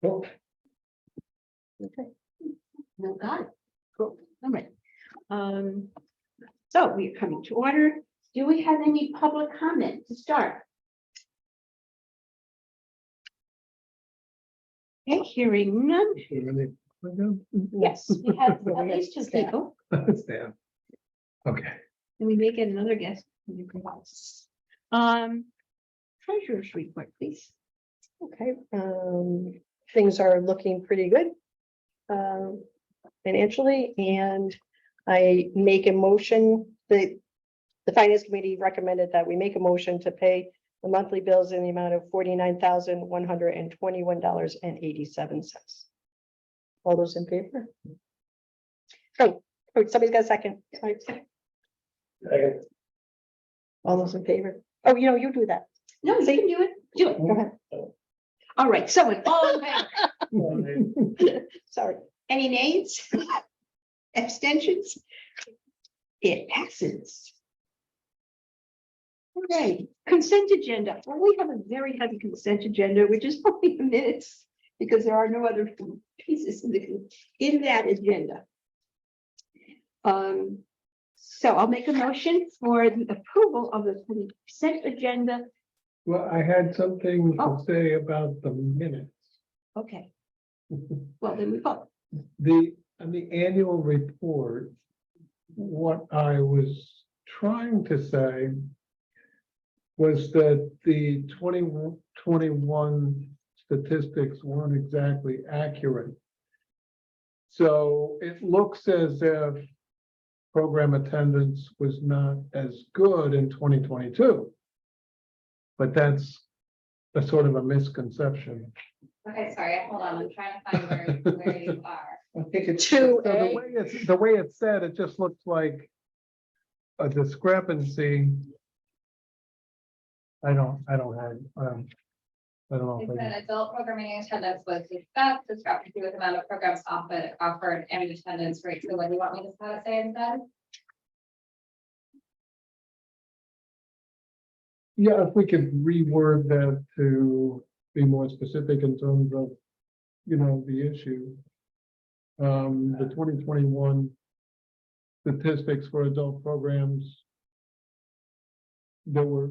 Cool. Okay. No, got it. Cool. All right. So we're coming to order. Do we have any public comment to start? Okay, hearing none. Yes, we have at least two people, Stan. Okay. and we may get another guest. Treasurer's report, please. Okay, things are looking pretty good. Financially, and I make a motion that the finance committee recommended that we make a motion to pay the monthly bills in the amount of $49,121.87. All those in favor? Oh, somebody's got a second. Sorry. All those in favor? Oh, you do that. No, you can do it. Do it. Go ahead. All right, so in all in favor. Sorry. Any nays? Abstentions? It passes. Okay, consent agenda. Well, we have a very heavy consent agenda, which is only minutes because there are no other pieces in that agenda. So I'll make a motion for the approval of the consent agenda. Well, I had something Oh. to say about the minutes. Okay, well, then we vote. On the annual report, what I was trying to say was that the 2021 statistics weren't exactly accurate. So it looks as if program attendance was not as good in 2022. But that's a sort of a misconception. Okay, sorry, hold on, I'm trying to find where you are. I think it's Two so A. the way it's said, it just looks like a discrepancy. I don't have, I don't know. It if I said adult programming attendance was discussed, discrepancy with amount of programs offered and attendance rate. So what do you want me to say instead? Yeah, if we could reword that to be more specific in terms of, the issue. The 2021 statistics for adult programs, there were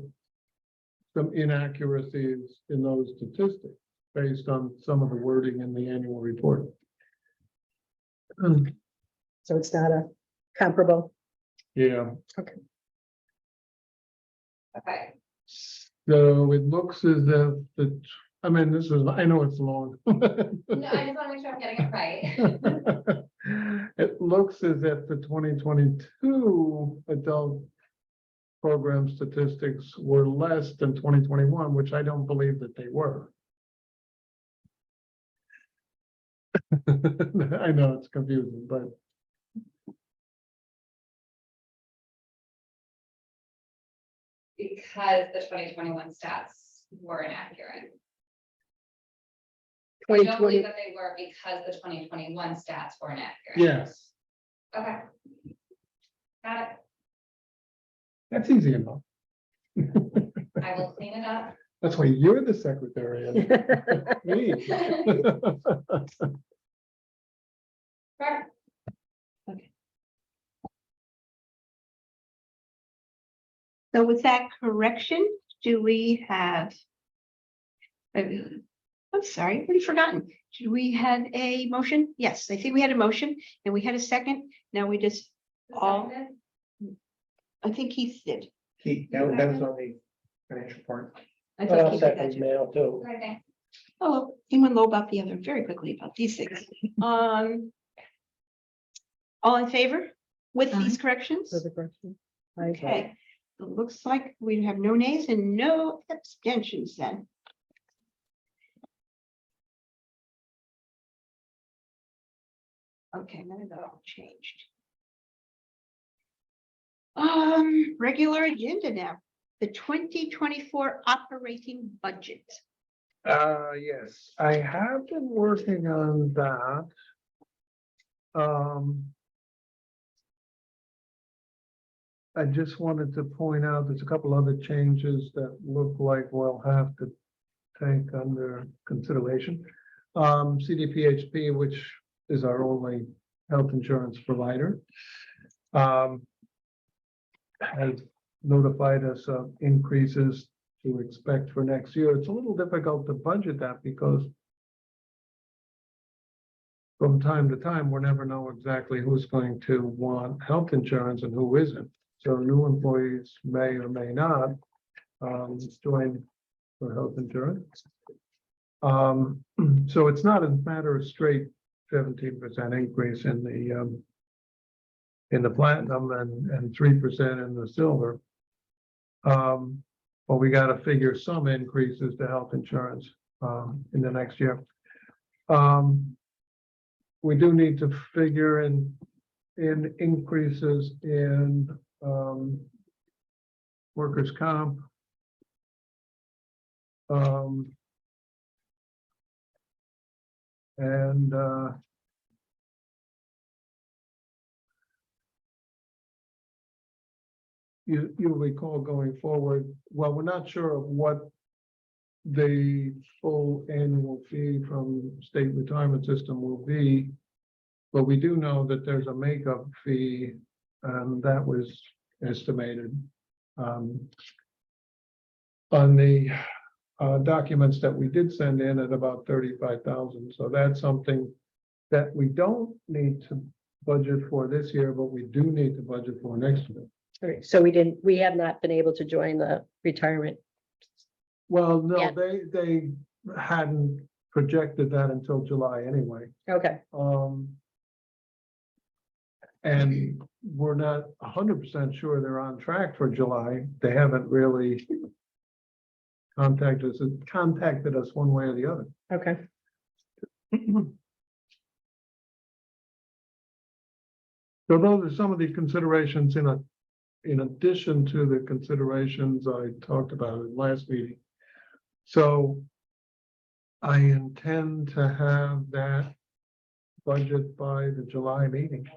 some inaccuracies in those statistics based on some of the wording in the annual report. So it's not a comparable. Yeah, Okay, so it looks as if I know it's long. no, I just want to make sure I'm getting it right. It looks as if the 2022 adult program statistics were less than 2021, which I don't believe that they were. I know it's confusing, but Because the 2021 stats were inaccurate. I don't 2020, believe that they were because the 2021 stats were inaccurate. yes, Okay. Got it. that's easy enough. I will clean it up. That's why you're the secretary. And me. Sure. So with that correction, do we have? I'm sorry, I've already forgotten. Should we have a motion? Yes, I think we had a motion and we had a second. Now we just all, I think Keith did. That was on the financial part. I thought Keith did that too. mail too. Okay. Oh, anyone low about the other very quickly about these things. All in favor with these corrections? for the question. Okay, it looks like we have no nays and no abstentions then. Okay, now that all changed. Regular agenda now, the 2024 operating budget. Yes, I have been working on that. I just wanted to point out, there's a couple other changes that look like we'll have to take under consideration. CDPHP, which is our only health insurance provider, has notified us of increases to expect for next year. It's a little difficult to budget that because from time to time, we'll never know exactly who's going to want health insurance and who isn't. So new employees may or may not join for health insurance. So it's not a matter of straight 17% increase in the platinum and 3% in the silver. But we got to figure some increases to health insurance in the next year. We do need to figure in increases in workers' comp. And you'll recall going forward, well, we're not sure of what the full annual fee from state retirement system will be, but we do know that there's a makeup fee, that was estimated on the documents that we did send in at about 35,000. So that's something that we don't need to budget for this year, but we do need to budget for next year. All right, so we have not been able to join the retirement. Well, no, Yeah. they hadn't projected that until July anyway. Okay, And we're not 100% sure they're on track for July. They haven't really contacted us one way or the other. okay. So those are some of the considerations in addition to the considerations I talked about in last meeting. So I intend to have that budget by the July meeting.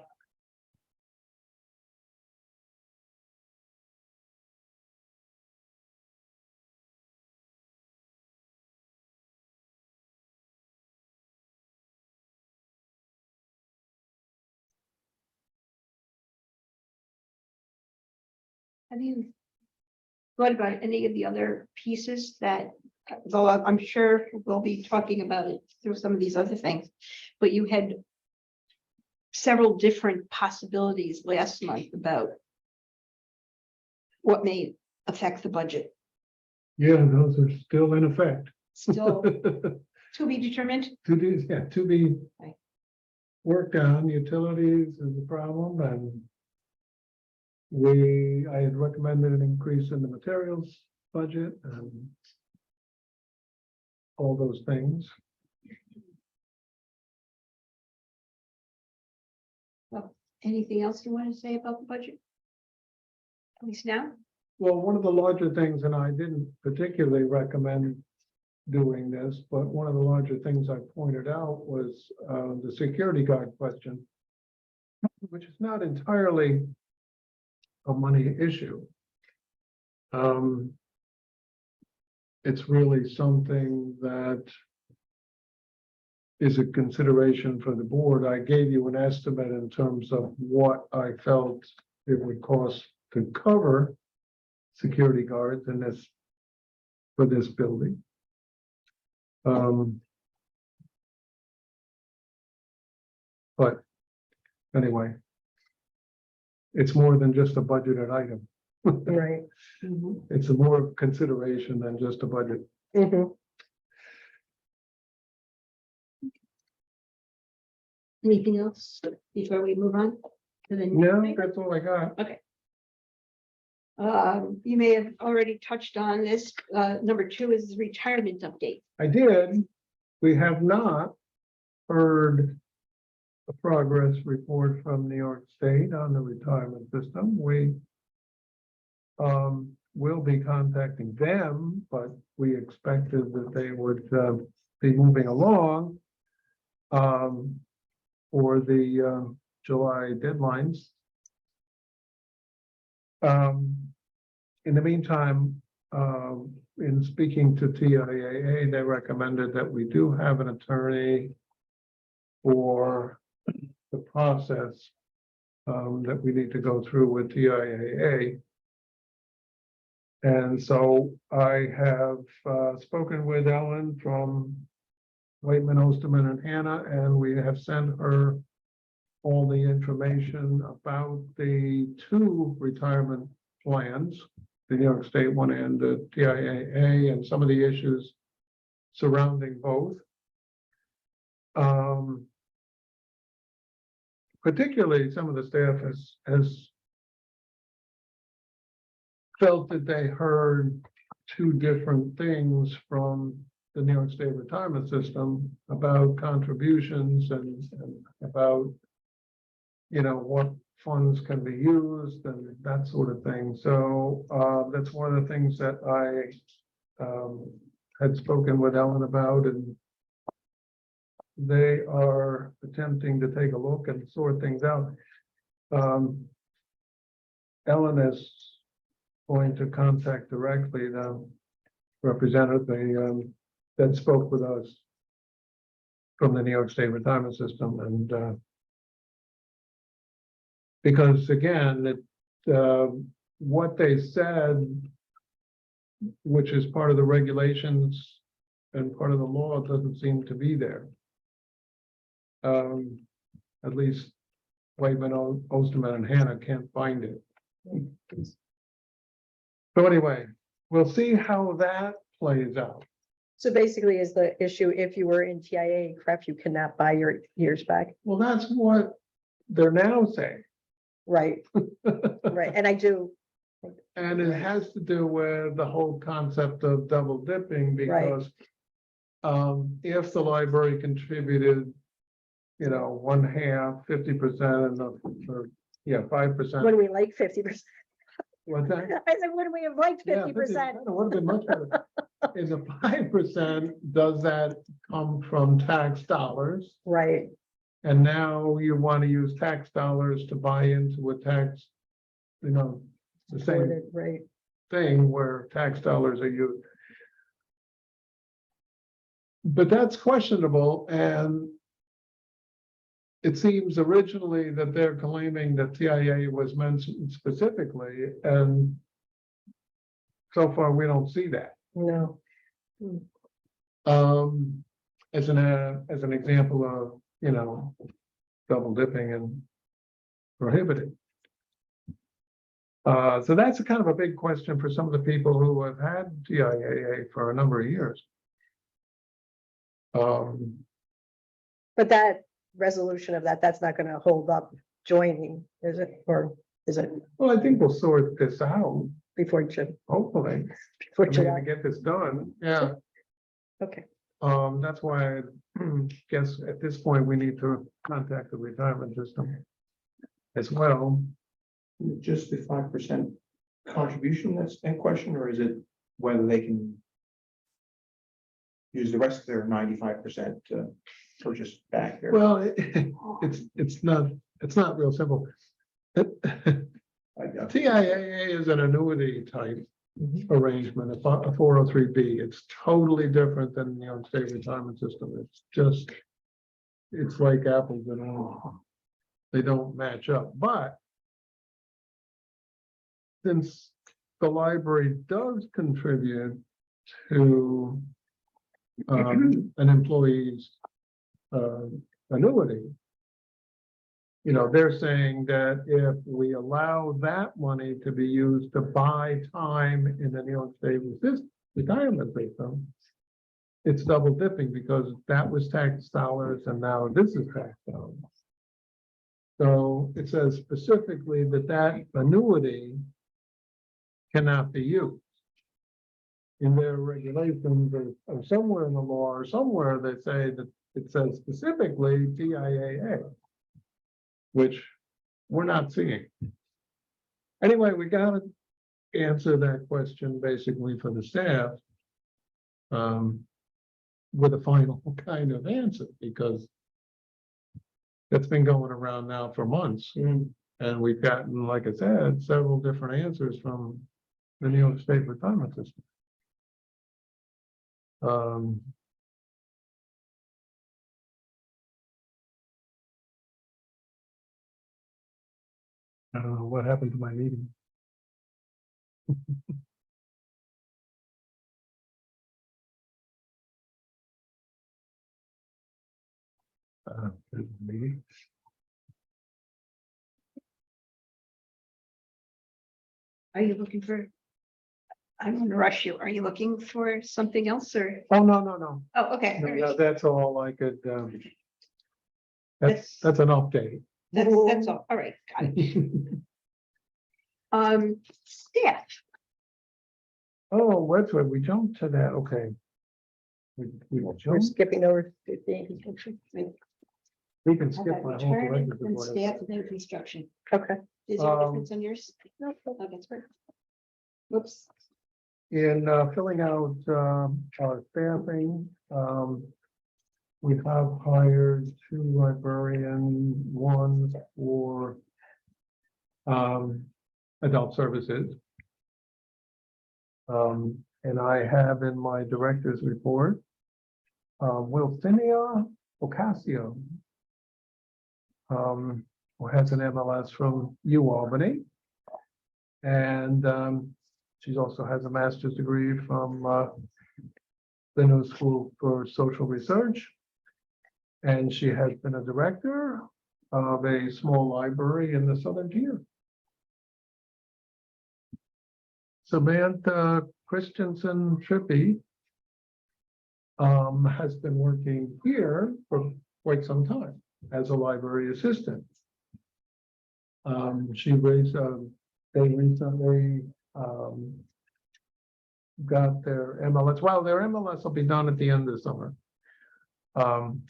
Have you thought about any of the other pieces that, though I'm sure we'll be talking about it through some of these other things, but you had several different possibilities last month about what may affect the budget. Yeah, those are still in effect. Still to be determined. To be Right. worked on. Utilities is a problem, and I had recommended an increase in the materials budget and all those things. Well, anything else you want to say about the budget? At least now? Well, one of the larger things, and I didn't particularly recommend doing this, but one of the larger things I pointed out was the security guard question, which is not entirely a money issue. It's really something that is a consideration for the board. I gave you an estimate in terms of what I felt it would cost to cover security guards in this, for this building. But anyway, it's more than just a budgeted item. Right. It's a more consideration than just a budget. Mhm. Anything else before we move on to the No, next thing? that's all I got. You may have already touched on this. Number 2 is the retirement update. I did. We have not heard a progress report from New York State on the retirement system. We will be contacting them, but we expected that they would be moving along for the July deadlines. In the meantime, in speaking to TIAA, they recommended that we do have an attorney for the process that we need to go through with TIAA. And so I have spoken with Ellen from Waitman, Osterman and Hannah, and we have sent her all the information about the two retirement plans, the New York State one and the TIAA, and some of the issues surrounding both. Particularly, some of the staff has felt that they heard two different things from the New York State retirement system about contributions and about, you know, what funds can be used and that sort of thing. So that's one of the things that I had spoken with Ellen about, and they are attempting to take a look and sort things out. Ellen is going to contact directly the representative that spoke with us from the New York State retirement system, and because again, what they said, which is part of the regulations and part of the law, doesn't seem to be there. At least Waitman, Osterman and Hannah can't find it. So anyway, we'll see how that plays out. So basically is the issue, if you were in TIA, correct, you cannot buy your years back, Well, that's what they're now saying. right? Right, and I do, And it has to do with the whole concept of double dipping, because if the library contributed, you know, 1/2, 50%, or 5%. when we like 50%, What's that? I said, when we have liked Yeah, 50%, It would have been much better. In the 5%, does that come from tax dollars? right, And now you want to use tax dollars to buy into a tax, you know, the same right, thing where tax dollars are used. But that's questionable, and it seems originally that they're claiming that TIA was mentioned specifically, and so far we don't see that. no, As an example of, you know, double dipping and prohibiting. So that's a kind of a big question for some of the people who have had TIAA for a number of years. but that resolution of that's not gonna hold up joining, is it, or is it Well, I think we'll sort this out, before June, hopefully. before We're gonna July? get this done, yeah. Okay, That's why I guess at this point, we need to contact the retirement system as well. Just the 5% contribution that's in question, or is it whether they can use the rest of their 95% to purchase back their? Well, it's not real simple. TIAA is an annuity type arrangement, a 403B. It's totally different than the New York State retirement system. It's like apples and oranges. They don't match up, but since the library does contribute to an employee's annuity, you know, they're saying that if we allow that money to be used to buy time in the New York State retirement system, it's double dipping, because that was tax dollars and now this is tax dollars. So it says specifically that annuity cannot be used. In their regulations or somewhere in the law or somewhere, they say that it says specifically TIAA, which we're not seeing. Anyway, we gotta answer that question basically for the staff with a final kind of answer, because that's been going around now for months. And we've gotten, like I said, several different answers from the New York State retirement system. Um. I don't know what happened to my meeting. There's the meeting. Are you looking for? I'm gonna rush you. Are you looking for something else or? Oh, no. Oh, okay. No, that's all I could, that's an update. That's all. All right, got it. Staff, Oh, that's right, we jumped to that, okay. We We're jumped, skipping over 15. we can How skip about my whole retirement director's and report. staff and then construction. Okay. Is there a Um, difference on yours? No, okay, sorry. Whoops. In filling out our staffing, we have hired 2 librarian, 1 for adult services. And I have in my director's report, Wilcinia Ocasio, who has an MLS from U Albany. And she also has a master's degree from the New School for Social Research. And she has been a director of a small library in the Southern Tier. Samantha Christensen Trippy has been working here for quite some time as a library assistant. They recently got their MLS. Well, their MLS will be done at the end of the summer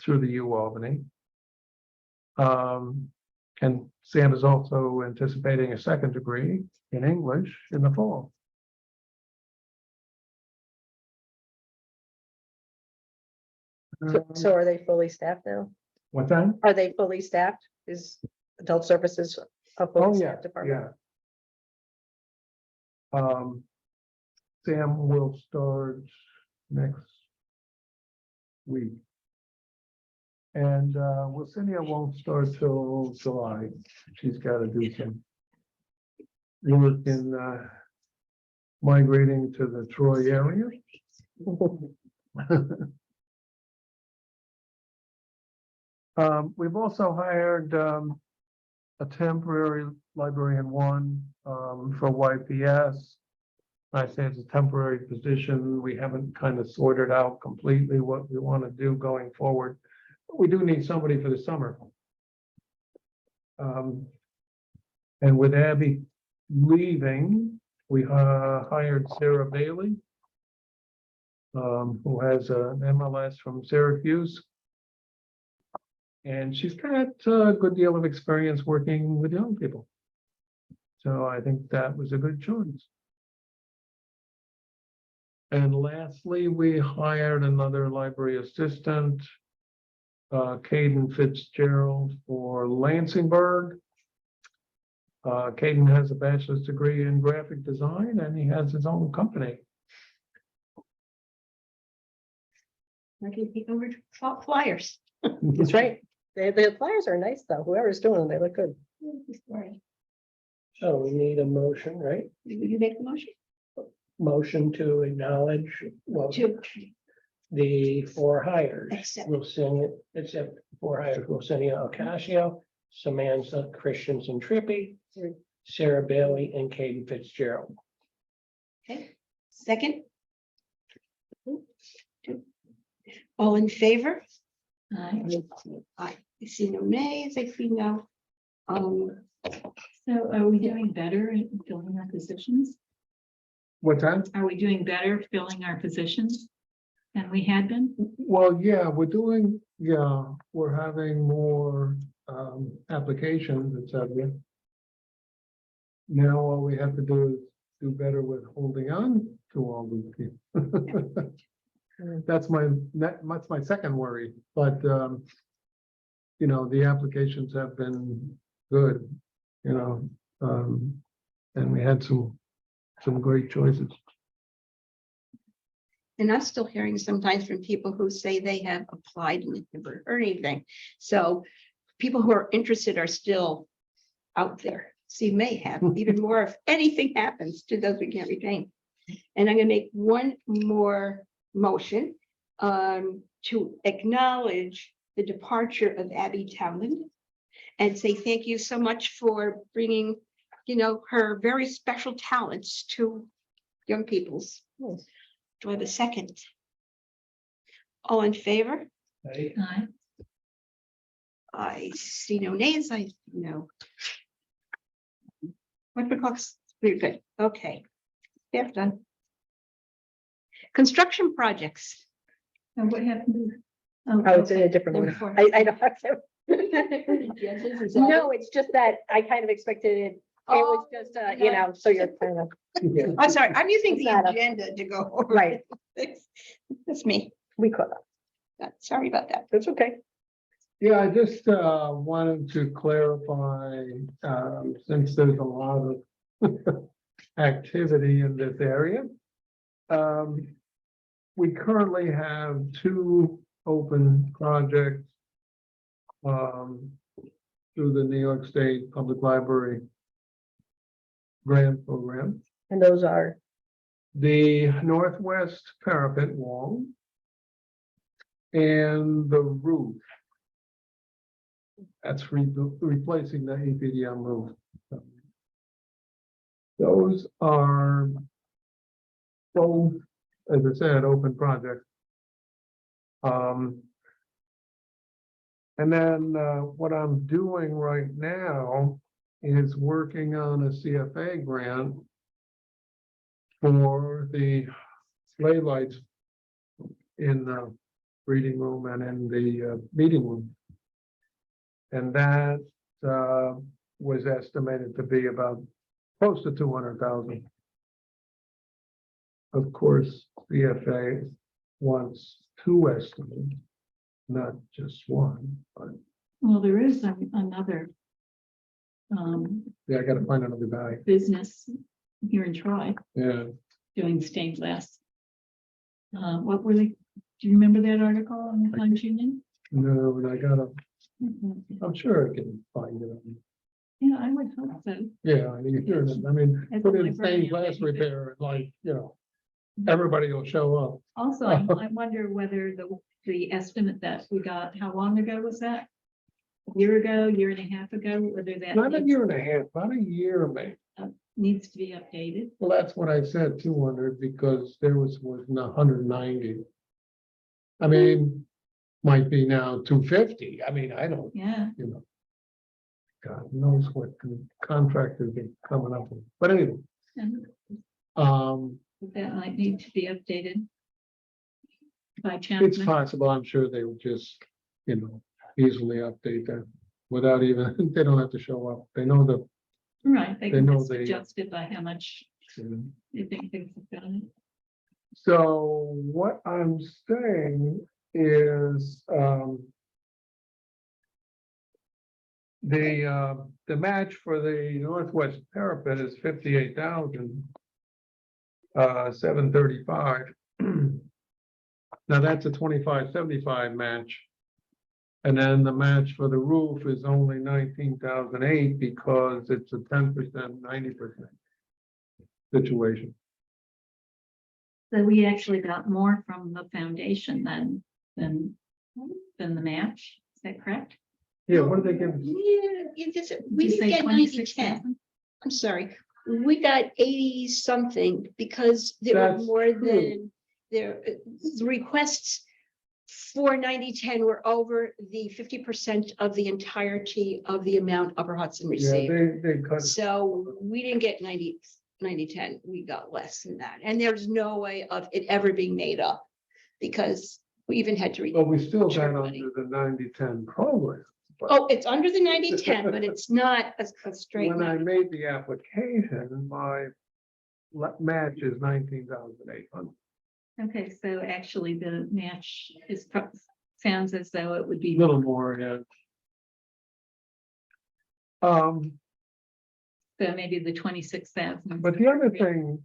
through the U Albany. And Sam is also anticipating a second degree in English in the fall. So are they fully staffed now? What time? Are they fully staffed? Is adult services a Oh, fully yeah, staffed department? yeah. Sam will start next week. And Wilcinia won't start till July. She's got to do some work in migrating to the Troy area. We've also hired a temporary librarian 1 for YPS. I say it's a temporary position. We haven't kind of sorted out completely what we want to do going forward. We do need somebody for the summer. And with Abby leaving, we hired Sarah Bailey, who has an MLS from Syracuse. And she's got a good deal of experience working with young people. So I think that was a good choice. And lastly, we hired another library assistant, Caden Fitzgerald for Lansingburg. Caden has a bachelor's degree in graphic design and he has his own company. I can take over flyers. That's right. The flyers are nice though. Whoever's doing them, they look good. So we need a motion, right? Will you make the motion? Motion to acknowledge, well, To the 4 hires. accept. Except 4 hires, Wilcinia Ocasio, Samantha Christensen Trippy, Sarah Bailey, and Caden Fitzgerald. Okay, second. All in favor? Aye. I see no nays, I see no. So are we doing better in filling our positions? What time? Are we doing better filling our positions than we had been? Well, yeah, we're having more applications, etc. Now all we have to do is do better with holding on to all these people. That's my second worry, but the applications have been good, and we had some great choices. And I'm still hearing sometimes from people who say they have applied and never heard anything. So people who are interested are still out there. So you may have even more if anything happens to those we can't retain. And I'm gonna make one more motion to acknowledge the departure of Abby Townend and say thank you so much for bringing, her very special talents to young people's. Do I have a second? All in favor? Right? Aye. I see no nays, I know. What the clocks, we're good, okay. Yeah, done. Construction projects. And what happened to? Oh, it's in a different Number order. 4. I know. No, it's just that I kind of expected it. It was just, so you're kind of, Yeah. I'm sorry, I'm using It's the not a- agenda to go over. right, That's me. we could, Sorry about that. that's okay. Yeah, I just wanted to clarify, since there's a lot of activity in this area. We currently have 2 open projects through the New York State Public Library grant program. And those are, The northwest parapet wall and the roof. That's replacing the APDM roof. Those are both, as I said, open projects. And then what I'm doing right now is working on a CFA grant for the sleigh lights in the reading room and in the meeting room. And that was estimated to be about close to 200,000. Of course, CFA wants 2 estimates, not just 1, but Well, there is another yeah, I gotta find another guy. business here in Troy Yeah, doing stained glass. What were they, do you remember that article on the Times Union? no, and I gotta, Mhm. I'm sure I can find it. Yeah, I would hope so. Yeah, I mean, I mean, As a put in librarian, stained glass maybe. repair, like, everybody will show up. Also, I wonder whether the estimate that we got, how long ago was that? A year ago, year and a half ago, whether that Not a needs- year and a half, about a year, maybe. needs to be updated. Well, that's what I said, 200, because there was 190. I mean, might be now 250. I mean, I don't, Yeah, God knows what contractors are coming up with. But anyway, and that that might need to be updated by it's Chapman. possible, I'm sure they would just, easily update that without even, they don't have to show up. They know the, Right, they they can know just they- adjust it by how much they think things have gone. So what I'm saying is, the match for the northwest parapet is 58,000. 735. Now that's a 25-75 match. And then the match for the roof is only 19,008 because it's a 10%, 90% situation. So we actually got more from the foundation than the match. Is that correct? Yeah, what did they give us? Did We you didn't say get 90-10. 26,000? I'm sorry, we got 80 something because there were That's more true. than the requests for 90-10 were over the 50% of the entirety of the amount Upper Hudson Yeah, received. they cut it. So we didn't get 90-10, we got less than that. And there's no way of it ever being made up because we even had to read. But we still Sure, got buddy. under the 90-10 program. But Oh, it's under the 90-10, but it's not a straight. when I 90. made the application, my match is 19,800. Okay, so actually the match sounds as though it would A be. little more, yeah. So maybe the 26,000. But the other thing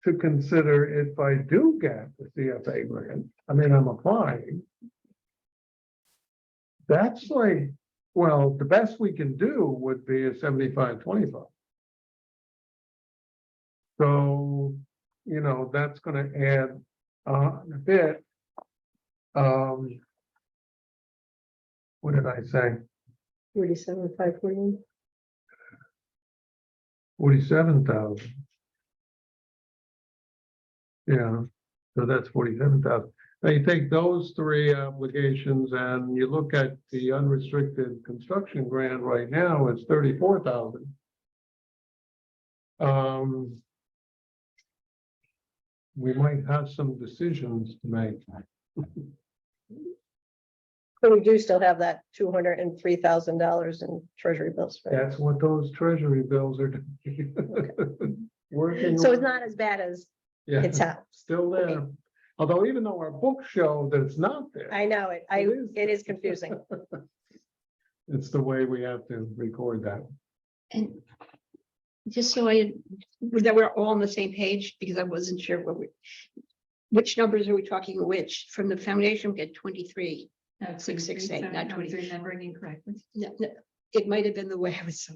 to consider if I do get the CFA grant, I mean, I'm applying. That's like, well, the best we can do would be a 75-25. So, you know, that's gonna add a bit. What did I say? 47, 541. 47,000. Yeah, so that's 47,000. Now you take those three obligations and you look at the unrestricted construction grant right now, it's 34,000. We might have some decisions to make. But we do still have that $203,000 in treasury bills, right? That's what those treasury bills are doing. Working. So it's not as bad as Yeah, it sounds. still there. Although even though our books show that it's not there, I know it. It is confusing. it's the way we have to record that. And just so that we're all on the same page, because I wasn't sure which numbers are we talking which? From the foundation, we get 23. No, 668, not 20. I was remembering incorrectly. No, it might have been the way I was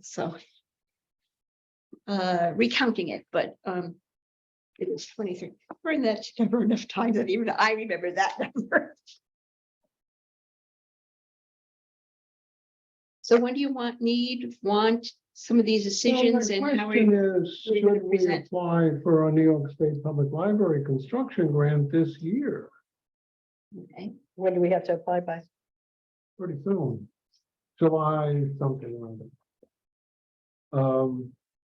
recounting it, but it was 23. Bring that number enough times that even I remember that number. So when do you want some of these decisions Well, my and how are question you? is, what are you gonna should we present? apply for a New York State Public Library construction grant this year? Okay. When do we have to apply by? Pretty soon, July something like that.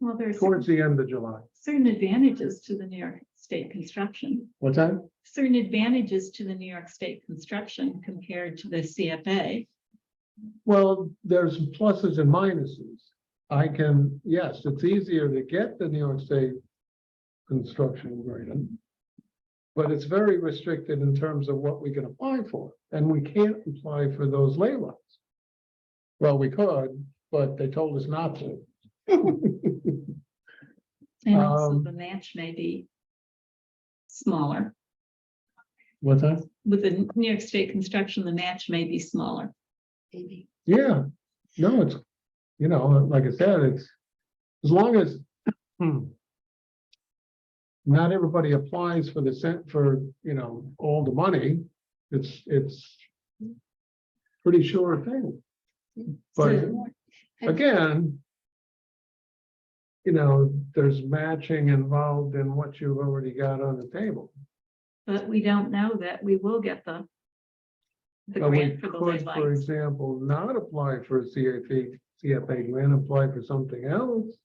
Well, there's Towards the end of July. certain advantages to the New York State construction. What's that? Certain advantages to the New York State construction compared to the CFA. Well, there's pluses and minuses. Yes, it's easier to get the New York State construction grant. But it's very restricted in terms of what we can apply for, and we can't apply for those ley lines. Well, we could, but they told us not to. And also Um, the match may be smaller. What's that? With the New York State construction, the match may be smaller. Maybe. Yeah, no, it's, you know, like I said, it's, as long as not everybody applies for you know, all the money, it's pretty sure thing. But again, you know, there's matching involved in what you've already got on the table. But we don't know that we will get the But we grant for the ley could, for lines. example, not apply for a CFA grant, apply for something else.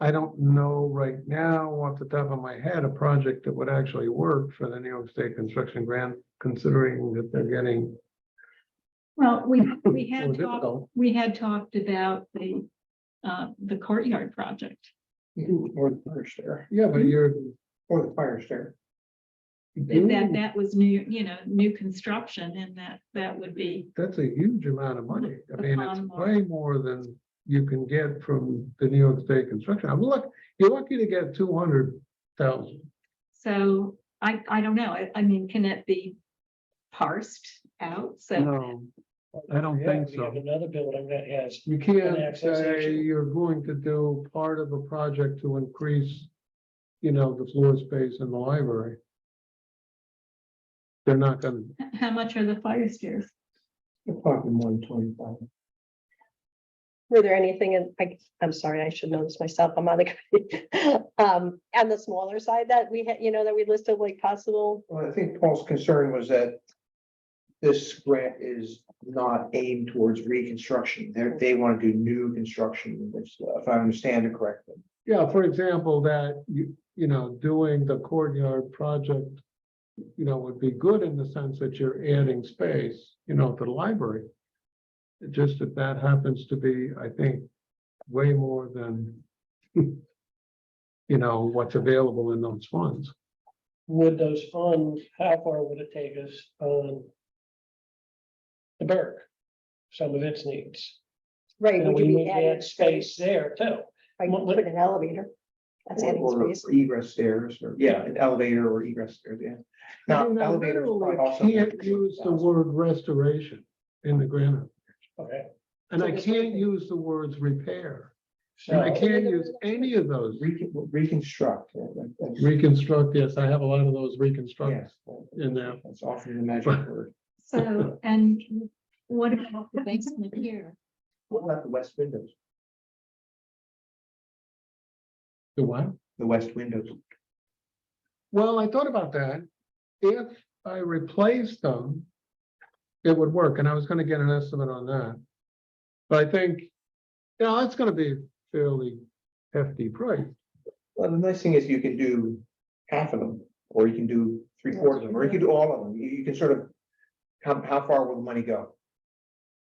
I don't know right now off the top of my head, a project that would actually work for the New York State construction grant, considering that they're getting Well, we more had talked about the courtyard project. Or the fire stair, Yeah, but or the fire stair. That was new, new construction and that would be, that's a huge amount of money. I mean, it's Upon more. way more than you can get from the New York State construction. You're lucky to get 200,000. so I don't know. I mean, can it be parsed out? So No, I don't Yeah, think we so. have another building that has, You can't access say issue. you're going to do part of a project to increase, you know, the floor space in the library. They're not gonna, how much are the fire stairs? We're talking 125. Were there anything I'm sorry, I should know this myself. I'm on the committee. On the smaller side that we had, that we listed like possible. Well, I think Paul's concern was that this grant is not aimed towards reconstruction. They want to do new construction, if I understand it correctly. yeah, for example, that you know, doing the courtyard project, you know, would be good in the sense that you're adding space, you know, to the library. Just that happens to be, I think, way more than, you know, what's available in those funds. would those funds, how far would it take us on the Burke? Some of its needs. Right. And would we you be would adding add space there too. Like put an elevator. That's adding space. Or egress stairs, or, yeah, an elevator or egress stairs, yeah. I Now, mean, I elevators literally might also. can't use the word restoration in the grant. Okay. And So I this can't would be- use the words repair. And I So, can't use any of those. Reconstruct. Reconstruct, yes, I have a lot of those reconstruct. Yes. in there. That's often the magic word. So, and what about the basement here? What about the west windows? The what? The west windows. Well, I thought about that. If I replaced them, it would work, and I was gonna get an estimate on that. But I think, it's gonna be fairly hefty price. Well, the nice thing is you can do half of them, or you can do three-quarters of them, or you can do all of them. You can sort of, how far will the money go?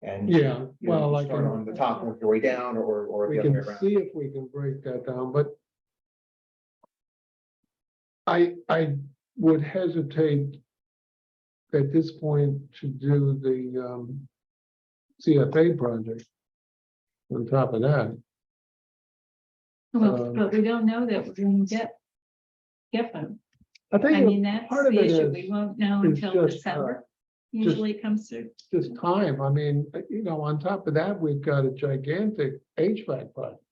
And. Yeah, you know, well, you I start can, on the top, work your way down, or we the other way can around. see if we can break that down, but I would hesitate at this point to do the CFA project on top of that. Well, but we don't know that we're gonna get them. I I think mean, that's part of the it issue. is We won't know is until just, December. Usually it comes through. just time. I mean, on top of that, we've got a gigantic HVAC project.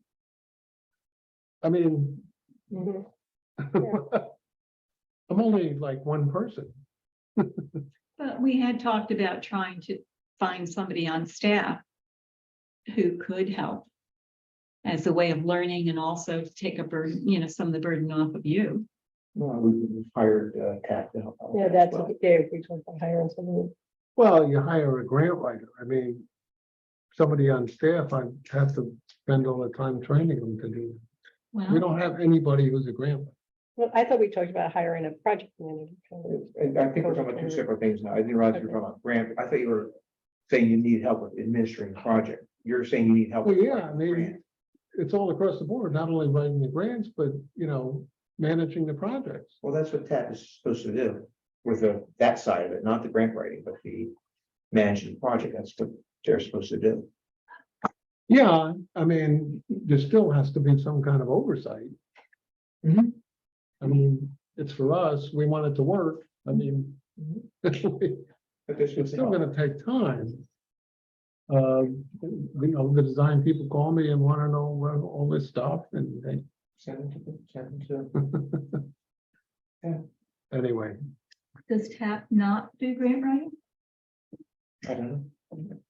I mean, Mhm. I'm only like one person. But we had talked about trying to find somebody on staff who could help as a way of learning and also to take a burden, some of the burden off of you. No, we hired TAC to help out. with Yeah, that as that's, well. yeah, we talked about hiring someone. Well, you hire a grant writer. I mean, somebody on staff, I have to spend all the time training them to do. We Well, don't have anybody who's a grant writer. Well, I thought we talked about hiring a project manager. And I think we're talking about two separate things now. I didn't realize you were talking about grant. I thought you were saying you need help with administering the project. You're saying you need help. Well, with yeah, I writing the mean, grant. it's all across the board, not only writing the grants, but, managing the projects. Well, that's what TAP is supposed to do with that side of it, not the grant writing, but the managing the project. That's what they're supposed to do. Yeah, I mean, there still has to be some kind of oversight. Mhm. I mean, it's for us, we want it to work. I mean, it's But they're supposed to still help. gonna take time. The design people call me and wanna know all this stuff and they, Send it to. anyway. does TAP not do grant writing? I don't know.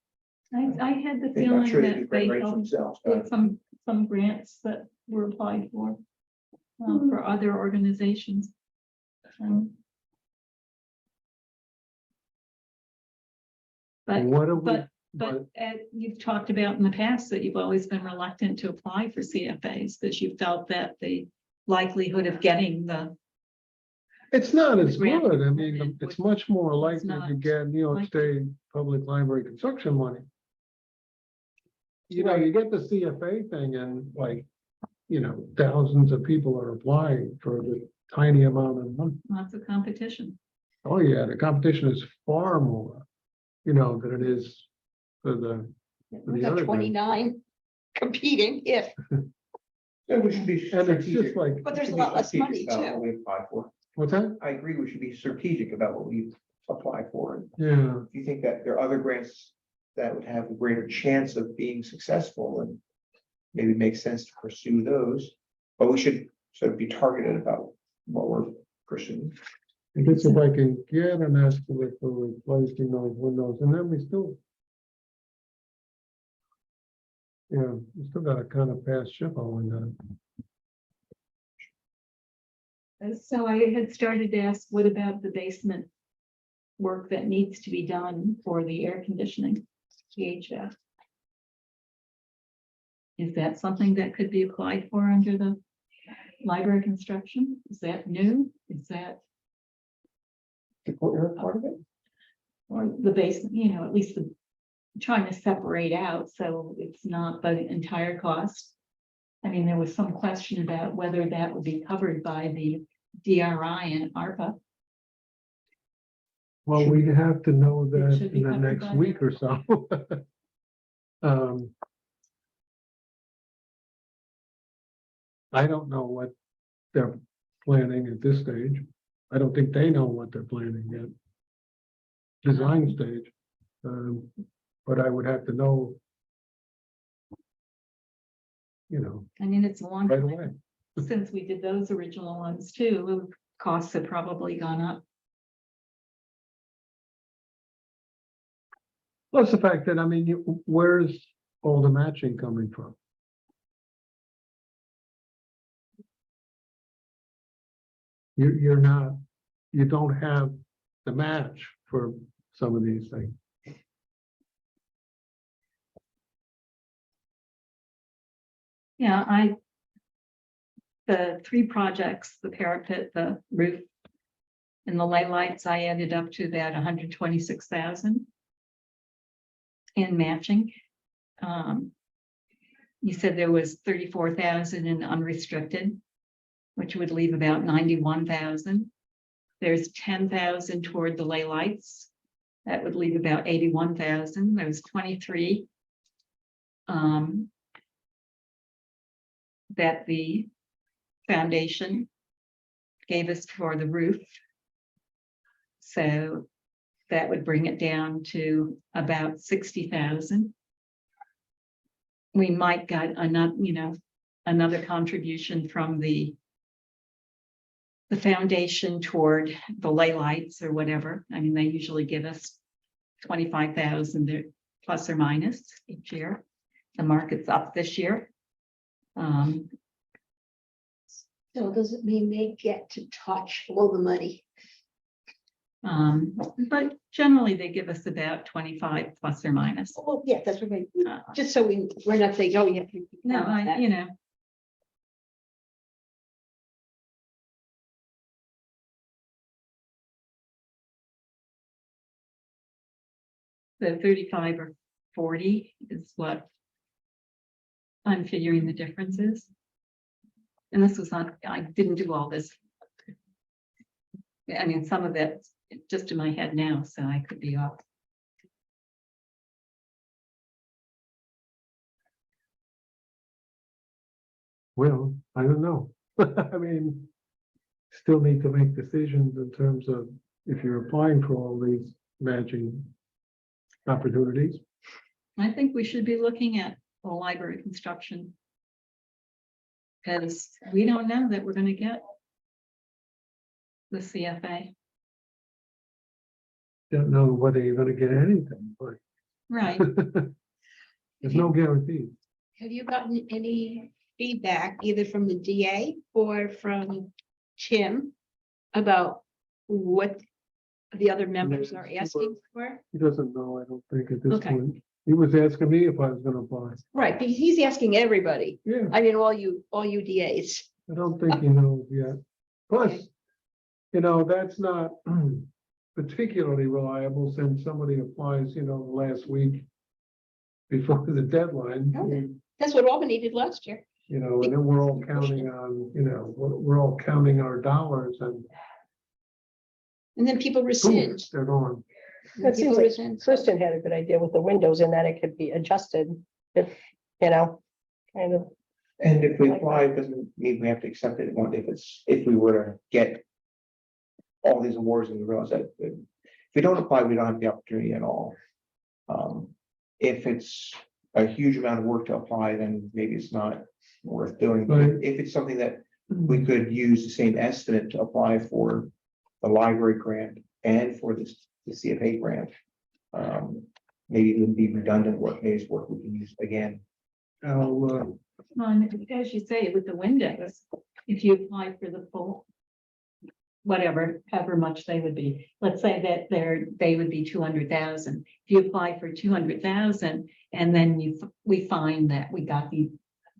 I had the I'm feeling sure they do that grant they writing helped themselves. with some grants that were applied for other organizations. But, What have we, but you've talked about in the past that you've always been reluctant to apply for CFAs because you felt that the likelihood of getting it's not as grant good. I mean, it's much more likely to not get New York likely. State Public Library construction money. You get the CFA thing and like, thousands of people are applying for the tiny amount of money. lots of competition. Oh, yeah, the competition is far more, than it is for the, We the have other grant. 29 competing if, Yeah, we should be. And it's just strategic. like, but there's a We should lot be less money strategic about too. what we apply for. what's that? I agree, we should be strategic about what we apply for. Yeah, If you think that there are other grants that would have a greater chance of being successful, and maybe it makes sense to pursue those, but we should sort of be targeted about what we're pursuing. I guess if I can get an estimate for replacing those windows, and then we still. Yeah, we still got to kind of pass ship on that. So I had started to ask, what about the basement work that needs to be done for the air conditioning, the HVAC? Is that something that could be applied for under the library construction? Is that new? Is that, The courtyard part of it? or the basement, at least the, trying to separate out so it's not the entire cost? I mean, there was some question about whether that would be covered by the DRI and ARPA. Well, we'd have to know It that should be in the covered next by week the- or so. I don't know what they're planning at this stage. I don't think they know what they're planning yet. Design stage. But I would have to know, you know, I mean, it's a long right time away. since we did those original ones too. Costs have probably gone up. Plus the fact that, I mean, where's all the matching coming from? You're not, you don't have the match for some of these things. Yeah, the three projects, the parapet, the roof, and the light lights, I added up to that 126,000 in matching. You said there was 34,000 in unrestricted, which would leave about 91,000. There's 10,000 toward the lay lights. That would leave about 81,000. There's 23. That the foundation gave us for the roof. So that would bring it down to about 60,000. We might get another contribution from the foundation toward the lay lights or whatever. I mean, they usually give us 25,000 plus or minus each year. The market's up this year. So does it mean they get to touch all the money? But generally they give us about 25 plus or minus. Oh, yeah, that's what I, Uh, just so we're not saying, oh, yeah. No, the 35 or 40 is what I'm figuring the difference is. And this was not, I didn't do all this. I mean, some of it just in my head now, so I could be off. Well, I don't know. I mean, still need to make decisions in terms of if you're applying for all these matching opportunities. I think we should be looking at the library construction. Because we don't know that we're going to get the CFA. Don't know whether you're gonna get anything, but Right. there's no guarantee. Have you gotten any feedback either from the DA or from Tim about what the other members are asking for? He doesn't know, I don't think, at this Okay. point. He was asking me if I was gonna apply. Right, because he's asking everybody. Yeah, I mean, all you DAs. I don't think he knows yet. Plus, you know, that's not particularly reliable since somebody applies, you know, the last week before the deadline. Okay. That's what Albany did last year. You know, and then we're all counting on, you know, we're all counting our dollars and And then people boom, rescind. they're gone. It seems People like rescind. Kristen had a good idea with the windows in that it could be adjusted, if, you know, kind of. And if we apply, it doesn't mean we have to accept it. If we were to get all these awards and we realize that if we don't apply, we don't have the opportunity at all. If it's a huge amount of work to apply, then maybe it's not worth doing. But Right. if it's something that we could use the same estimate to apply for the library grant and for the CFA grant, maybe it would be redundant work, maybe it's work we can use again. I'll, Well, and as you say, with the windows, if you apply for the full, whatever, however much they would be, let's say that they would be 200,000. If you apply for 200,000 and then we find that we got the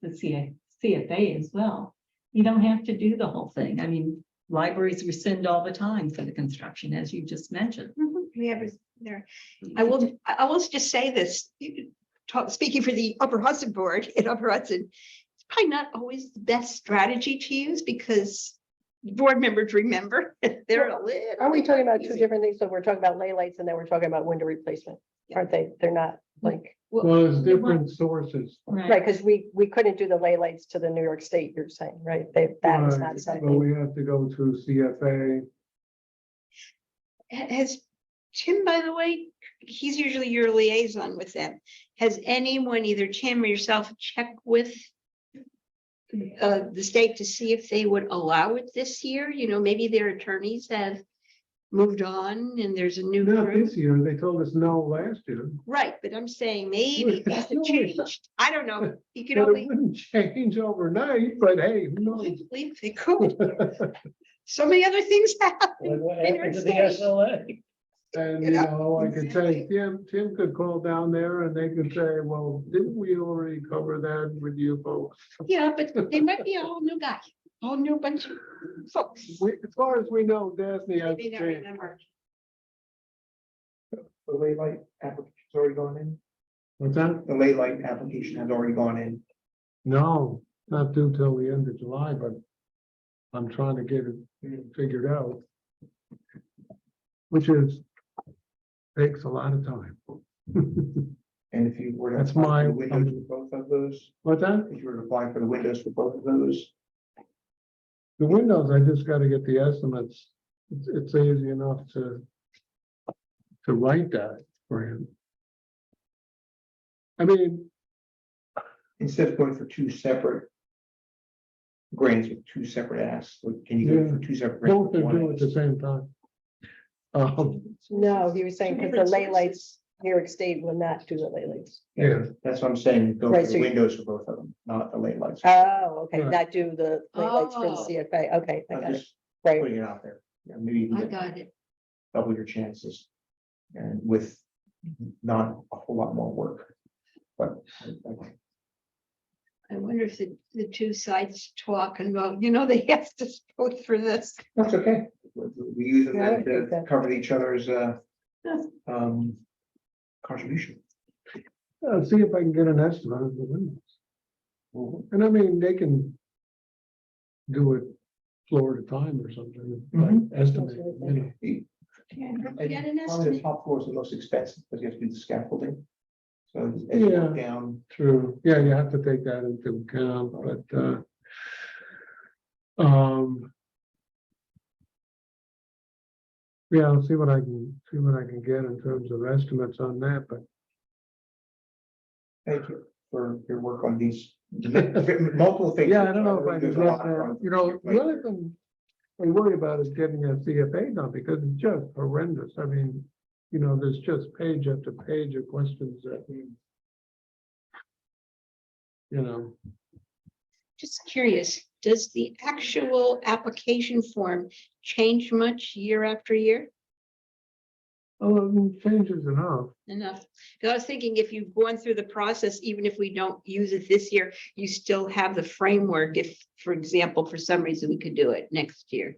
CFA as well, you don't have to do the whole thing. I mean, libraries rescind all the time for the construction, as you just mentioned. We have there. I will just say this, speaking for the Upper Hudson Board in Upper Hudson, it's probably not always the best strategy to use because board members remember. They're a little. Are we talking about two confusing. different things? So we're talking about lay lights and then we're talking about window replacement, aren't they? They're not like, Well, there's different sources. right, because we couldn't do the lay lights to the New York State, you're saying, right? That is Right, not But something. we have to go through CFA. Has Tim, by the way, he's usually your liaison with them. Has anyone, either Tim or yourself, checked with the state to see if they would allow it this year? You know, maybe their attorneys have moved on and there's a new Not group. this year, they told us no last year. Right, but I'm saying maybe Well, things have changed. I don't know. You can But it only wouldn't change overnight, but hey, who knows? believe they could. So many other things happen. Like what in happened to our the state. SLA? And, You you know, know, I could say, exactly. Tim could call down there and they could say, well, didn't we already cover that with you folks? Yeah, but they might be a whole new guy, whole new bunch of folks. As far as we know, Daphne has Maybe not changed. remember. The late light application's already gone in. What's that? The late light application has already gone in. No, not due till the end of July, but I'm trying to get it figured out. Which takes a lot of time. And if you were to That's apply for the my- windows for both of those, What's that? if you were to apply for the windows for both of those, The windows, I just gotta get the estimates. It's easy enough to write that for him. I mean, instead of going for two separate grants with two separate asks, can you go for two separate? grants both with are one due at ask? the same time. No, he was saying, Two because the different lay sources. lights, New York State will not do the lay lights. Yeah, That's what I'm saying, go Right, for so the you- windows for both of them, not the late lights. Oh, okay, Right. not do the lay lights for the Oh. CFA. Okay, I I'm got it. just Right. putting it out there. Yeah, maybe you I can got it. double your chances. And with not a whole lot more work. But I wonder if the two sides talk and go, you know, they asked us both for this. that's okay. We use them Yeah, I then think to that- cover each other's contribution. see if I can get an estimate of the windows. And I mean, they can do it floor at a time or something, Mhm. like estimate, you know. And Get an probably the estimate. top floor is the most expensive because you have to do the scaffolding. So as you Yeah. go down, True, yeah, you have to take that into account, but, yeah, I'll see what I can get in terms of estimates on that, but thank you for your work on these multiple things. yeah, I don't know if I can There's get a lot that, on you know, your plate the other there. thing I worry about is getting a CFA done, because it's just horrendous, I mean, you know, there's just page after page of questions that, you know. Just curious, does the actual application form change much year after year? Changes enough. Enough. 'Cause I was thinking if you've gone through the process, even if we don't use it this year, you still have the framework. If, for example, for some reason we could do it next year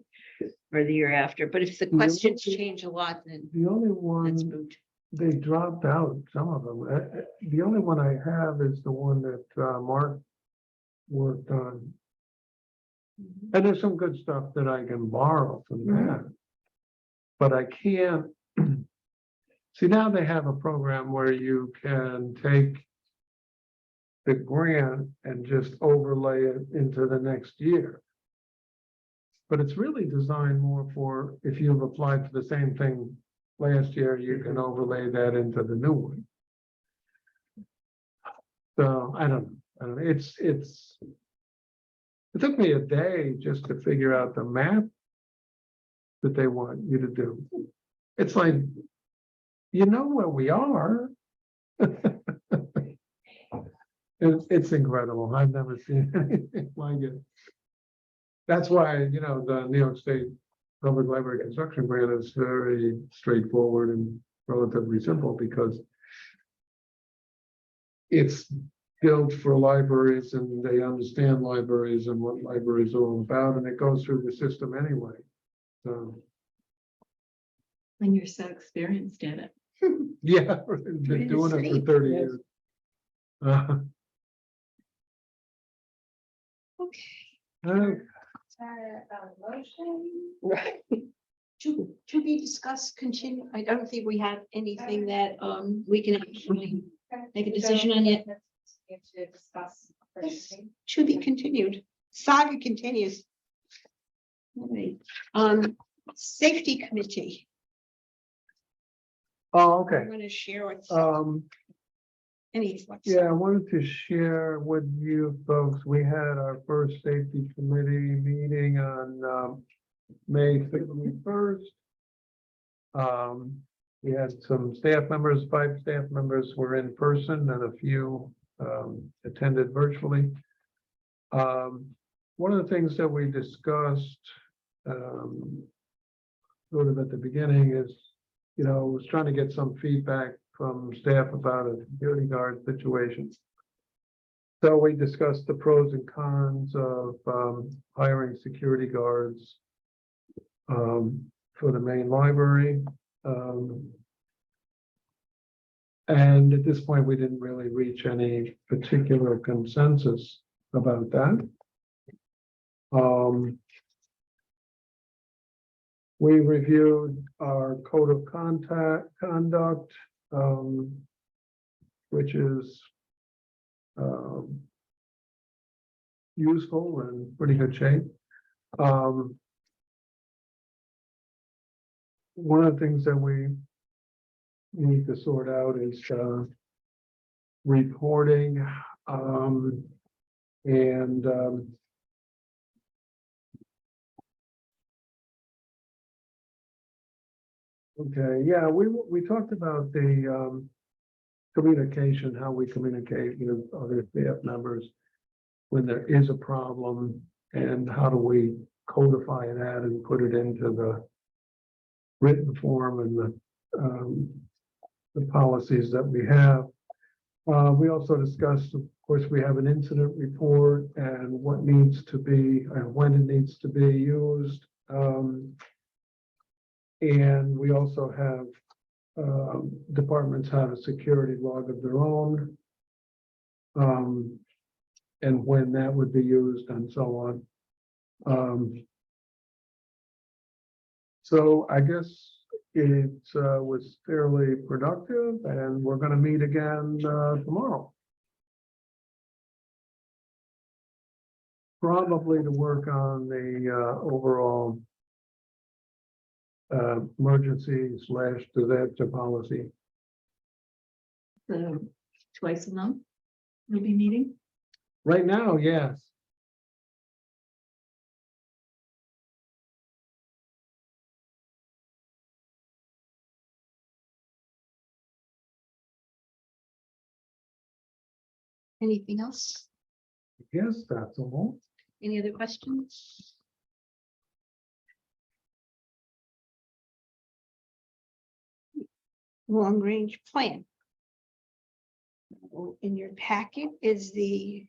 or the year after. But if the Yeah, questions okay. change a lot, then The only that's one, moot. they dropped out, some of them. The only one I have is the one that Mark worked on. And there's some good stuff that I can borrow from that. But I can't. See, now they have a program where you can take the grant and just overlay it into the next year. But it's really designed more for if you've applied for the same thing last year, you can overlay that into the new one. So I don't know. It took me a day just to figure out the map that they want you to do. It's like, you know where we are. It's incredible. I've never seen anything like it. That's why, you know, the New York State Public Library Construction Grant is very straightforward and relatively simple because it's built for libraries and they understand libraries and what libraries are all about, and it goes through the system anyway. So, When you're so experienced in it. yeah, been doing it for 30 years. Okay. Uh, that a motion? Right. To be discussed, continue. I don't think we have anything that, we can actually make a decision on yet. To discuss. Yes. To be continued. Saga continues. All right. Safety committee. Oh, I'm okay. going to share with any thoughts. Yeah, I wanted to share with you folks, we had our first safety committee meeting on May 31st. We had some staff members, 5 staff members were in person and a few attended virtually. One of the things that we discussed sort of at the beginning is, you know, was trying to get some feedback from staff about a security guard situation. So we discussed the pros and cons of hiring security guards for the main library. And at this point, we didn't really reach any particular consensus about that. We reviewed our code of conduct, which is useful and pretty good shape. One of the things that we need to sort out is reporting and okay, yeah, we talked about the communication, how we communicate with other staff members when there is a problem, and how do we codify that and put it into the written form and the policies that we have. We also discussed, of course, we have an incident report and what needs to be and when it needs to be used. And we also have departments have a security log of their own. And when that would be used and so on. So I guess it was fairly productive, and we're going to meet again tomorrow. Probably to work on the overall emergency/disaster policy. So twice a month, we'll be meeting. Right now, yes. Anything else? Yes, that's all. Any other questions? Long range plan. In your packet is a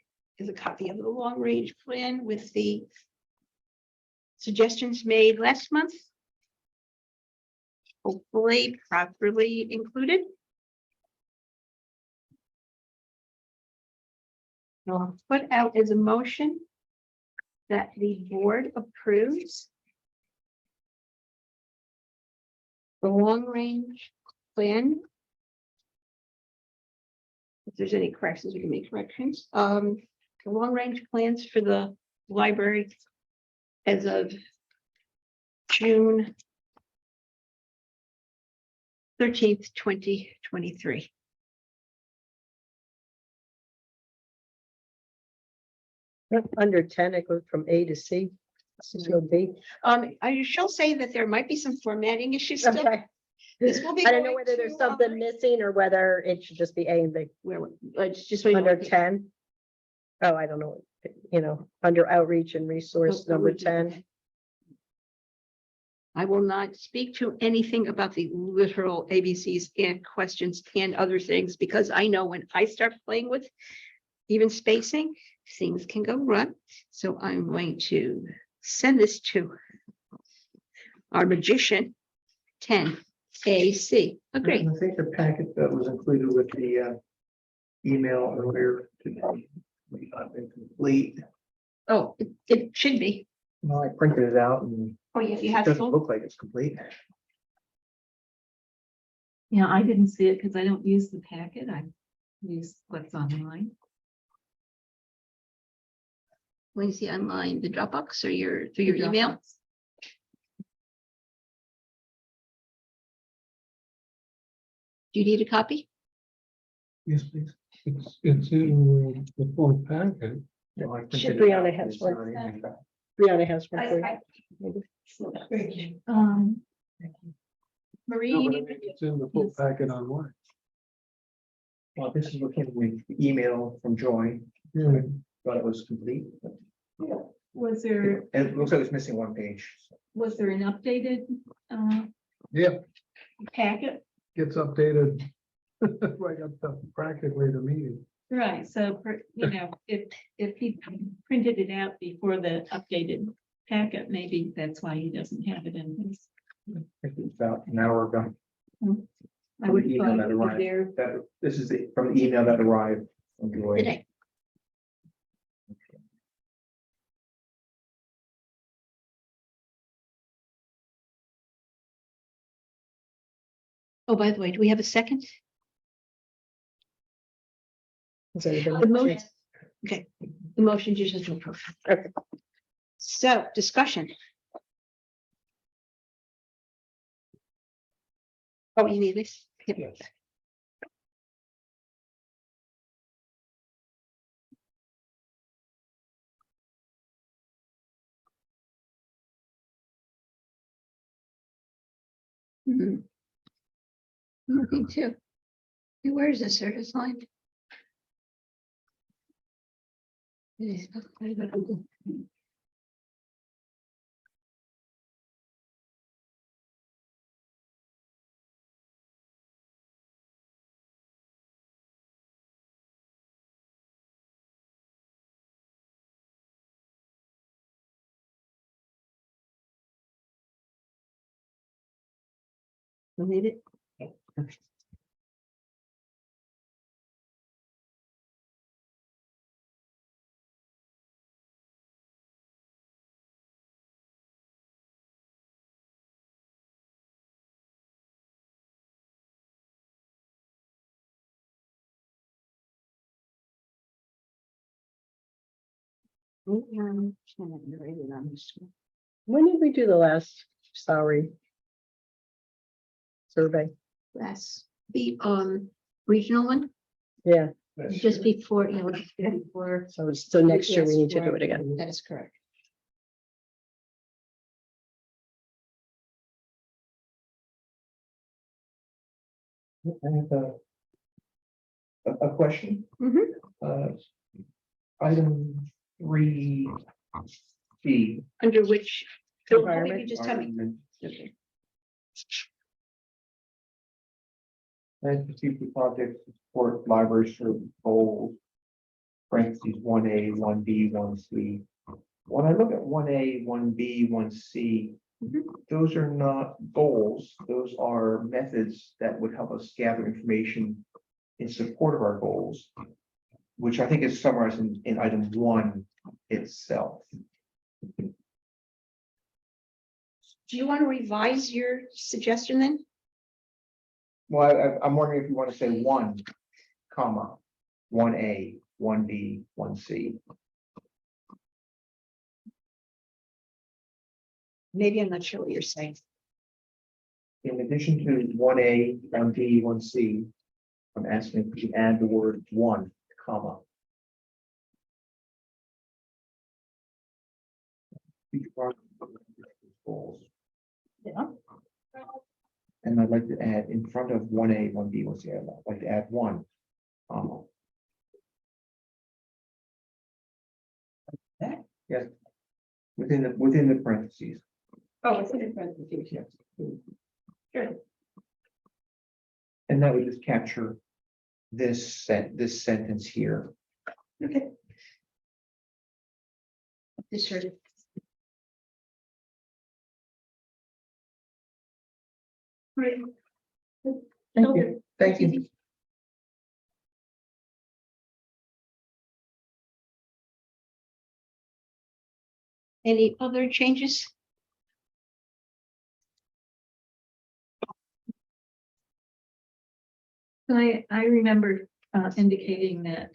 copy of the long range plan with the suggestions made last month. Hopefully properly included. I'll put out as a motion that the board approves the long range plan. If there's any corrections, we can make corrections. The long range plans for the library as of June 13th, 2023. Under 10, it goes from A to C. So B. I shall say that there might be some formatting issues still. Okay. This will be I don't know going whether there's to, something missing or whether it should just be A and B. Where, it's just wait, Under 10. Oh, I don't know, under outreach and resource, No, number outreach. 10. I will not speak to anything about the literal ABCs and questions and other things, because I know when I start playing with even spacing, things can go wrong. So I'm going to send this to our magician, 10 AC. Agree. I think the packet that was included with the email earlier today may not have been complete. Oh, it should be. Well, I printed it out and Oh, yeah, you it have doesn't full. look like it's complete. Yeah, I didn't see it because I don't use the packet. I use what's online. When you see online, the Dropbox or through your The email? Dropbox. Do you need a copy? Yes, please. It's in the full packet. No, I Should printed it Brianna out. has It's one. not in there. Brianna has one. for you. Thank you. Marie, No, you but I need mean, to- it's in the full packet online. Well, this is what came in the email from Joy, Yeah. thought it was complete. But was there, And it looks like it's missing one page. was there an updated Yeah, packet? gets updated right up to practically the meeting. Right, so, if he printed it out before the updated packet, maybe that's why he doesn't have it in his. I think it was about an hour ago. I would The email find that it arrived. there. This is from the email that arrived from Joy. Today. Oh, by the way, do we have a second? Has anybody- The motion. Okay, the motion just to approve. Okay. So discussion. Oh, you need this? Yep. Yes. Mhm. I'm looking too. Hey, where is the service line? It is- You need it? Okay. When did we do the last salary survey? That's the regional one, Yeah, just before, before. so next year we Yes, need to do for- it again. That is correct. I have a question. Mhm. Item 3B. Under which. Phil, maybe Environment. just tell me. environment, Okay. And to future projects to support library service goals. Parentheses 1A, 1B, 1C. When I look at 1A, 1B, 1C, Mhm. those are not goals. Those are methods that would help us gather information in support of our goals, which I think is summarized in item 1 itself. Do you want to revise your suggestion then? Well, I'm wondering if you want to say 1, comma, 1A, 1B, 1C. Maybe I'm not sure what you're saying. In addition to 1A, 1B, 1C, I'm asking if you add the word 1, comma. Future project goals. Yeah. And I'd like to add in front of 1A, 1B, 1C, I'd like to add 1, comma. Yes. Within the parentheses. Oh, it's in parentheses. Yes. Sure. And that would just capture this sentence here. Okay. This sort of. Right. Thank you. Thank you. Any other changes? I remember indicating that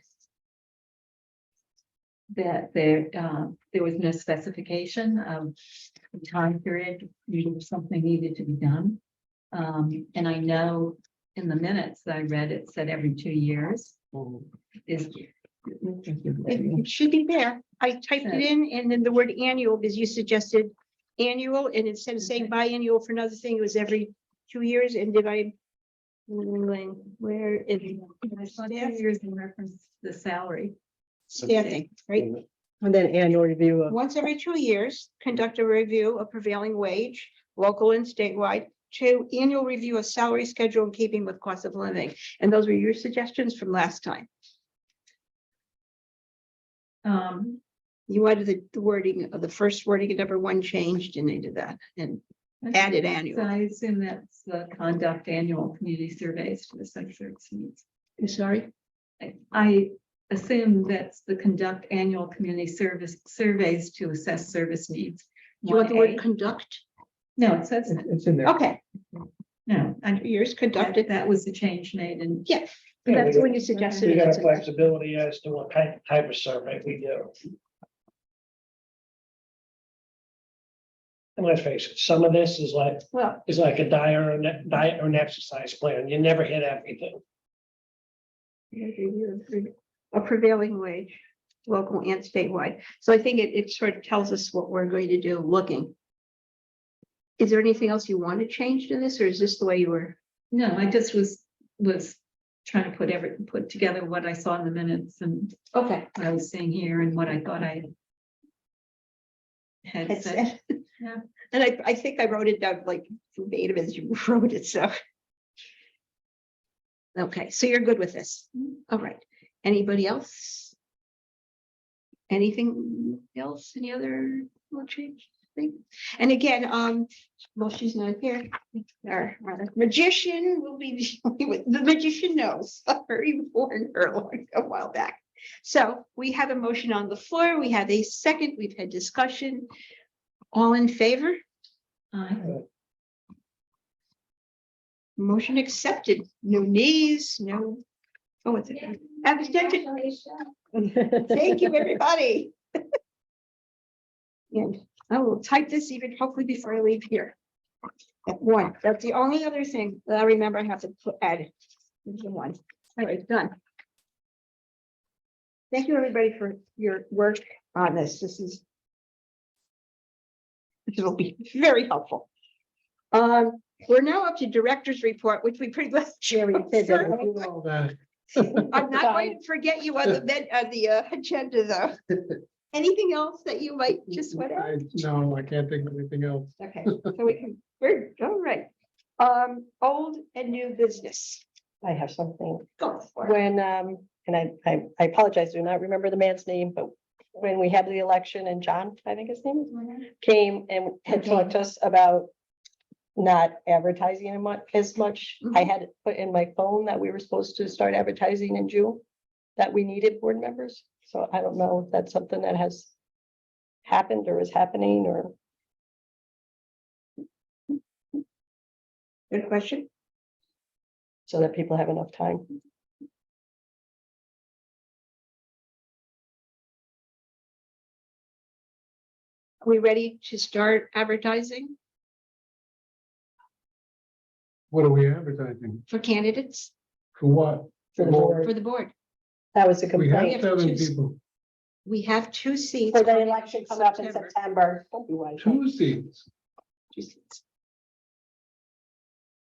there was no specification of the time period, usually something needed to be done. And I know in the minutes that I read, it said every 2 years is. It should be there. I typed it in and then the word annual, because you suggested annual, and instead of saying biannual for another thing, it was every 2 years. And did I? Where is I saw 2 years in reference to the salary. staffing, right? And then annual review of, Once every 2 years, conduct a review of prevailing wage, local and statewide. 2, annual review of salary schedule in keeping with cost of living. And those were your suggestions from last time. You wanted the wording of the first wording of number 1 changed, and they did that and added So annual. I assume that's the conduct annual community surveys for the subservice needs. I'm sorry. I assume that's the conduct annual community service surveys to assess service needs. Do you want the word 1A. conduct? No, it says, It's in there. Okay, no, yours conducted. that was the change made and Yeah, Yeah, that's we- when you suggested We it. got That's a it. flexibility as to what type of survey we do. And let's face it, some of this is like Well, a diet or an exercise plan. You never hit everything. a prevailing wage, local and statewide. So I think it sort of tells us what we're going to do looking. Is there anything else you want to change to this, or is this the way you were? no, I just was trying to put together what I saw in the minutes and Okay. what I was seeing here and what I thought I had It's- said. Yeah. And I think I wrote it down like verbatim as you wrote it, so. Okay, so you're good with this. All right. Anybody else? Anything else? Any other little change thing? And again, well, she's not here. Our magician will be, the magician knows. I already warned her a while back. So we have a motion on the floor. We have a second. We've had discussion. All in favor? Motion accepted. No nays, no. Oh, it's a abstention. Thank you, everybody. And I will type this even hopefully before I leave here. At 1, that's the only other thing that I remember I have to add. Into 1. All right, done. Thank you, everybody, for your work on this. This will be very helpful. We're now up to director's report, which we pretty much. All that. I'm not going to forget you on the agenda, though. Anything else that you might just want to? No, I can't think of anything else. Okay, so we're all right. Old and new business. I have something. Go for it. When, and I apologize, do not remember the man's name, but when we had the election and John, I think his name is, came and had talked to us about not advertising as much. I had it put in my phone that we were supposed to start advertising in June, that we needed board members. So I don't know if that's something that has happened or is happening or. Good question. So that people have enough time. Are we ready to start advertising What are we advertising? for candidates For what? For the Well, board. for the board? That was a We have complaint. 7 people, We have 2 seats. For the election coming up in September. Don't be white. 2 seats. 2 seats.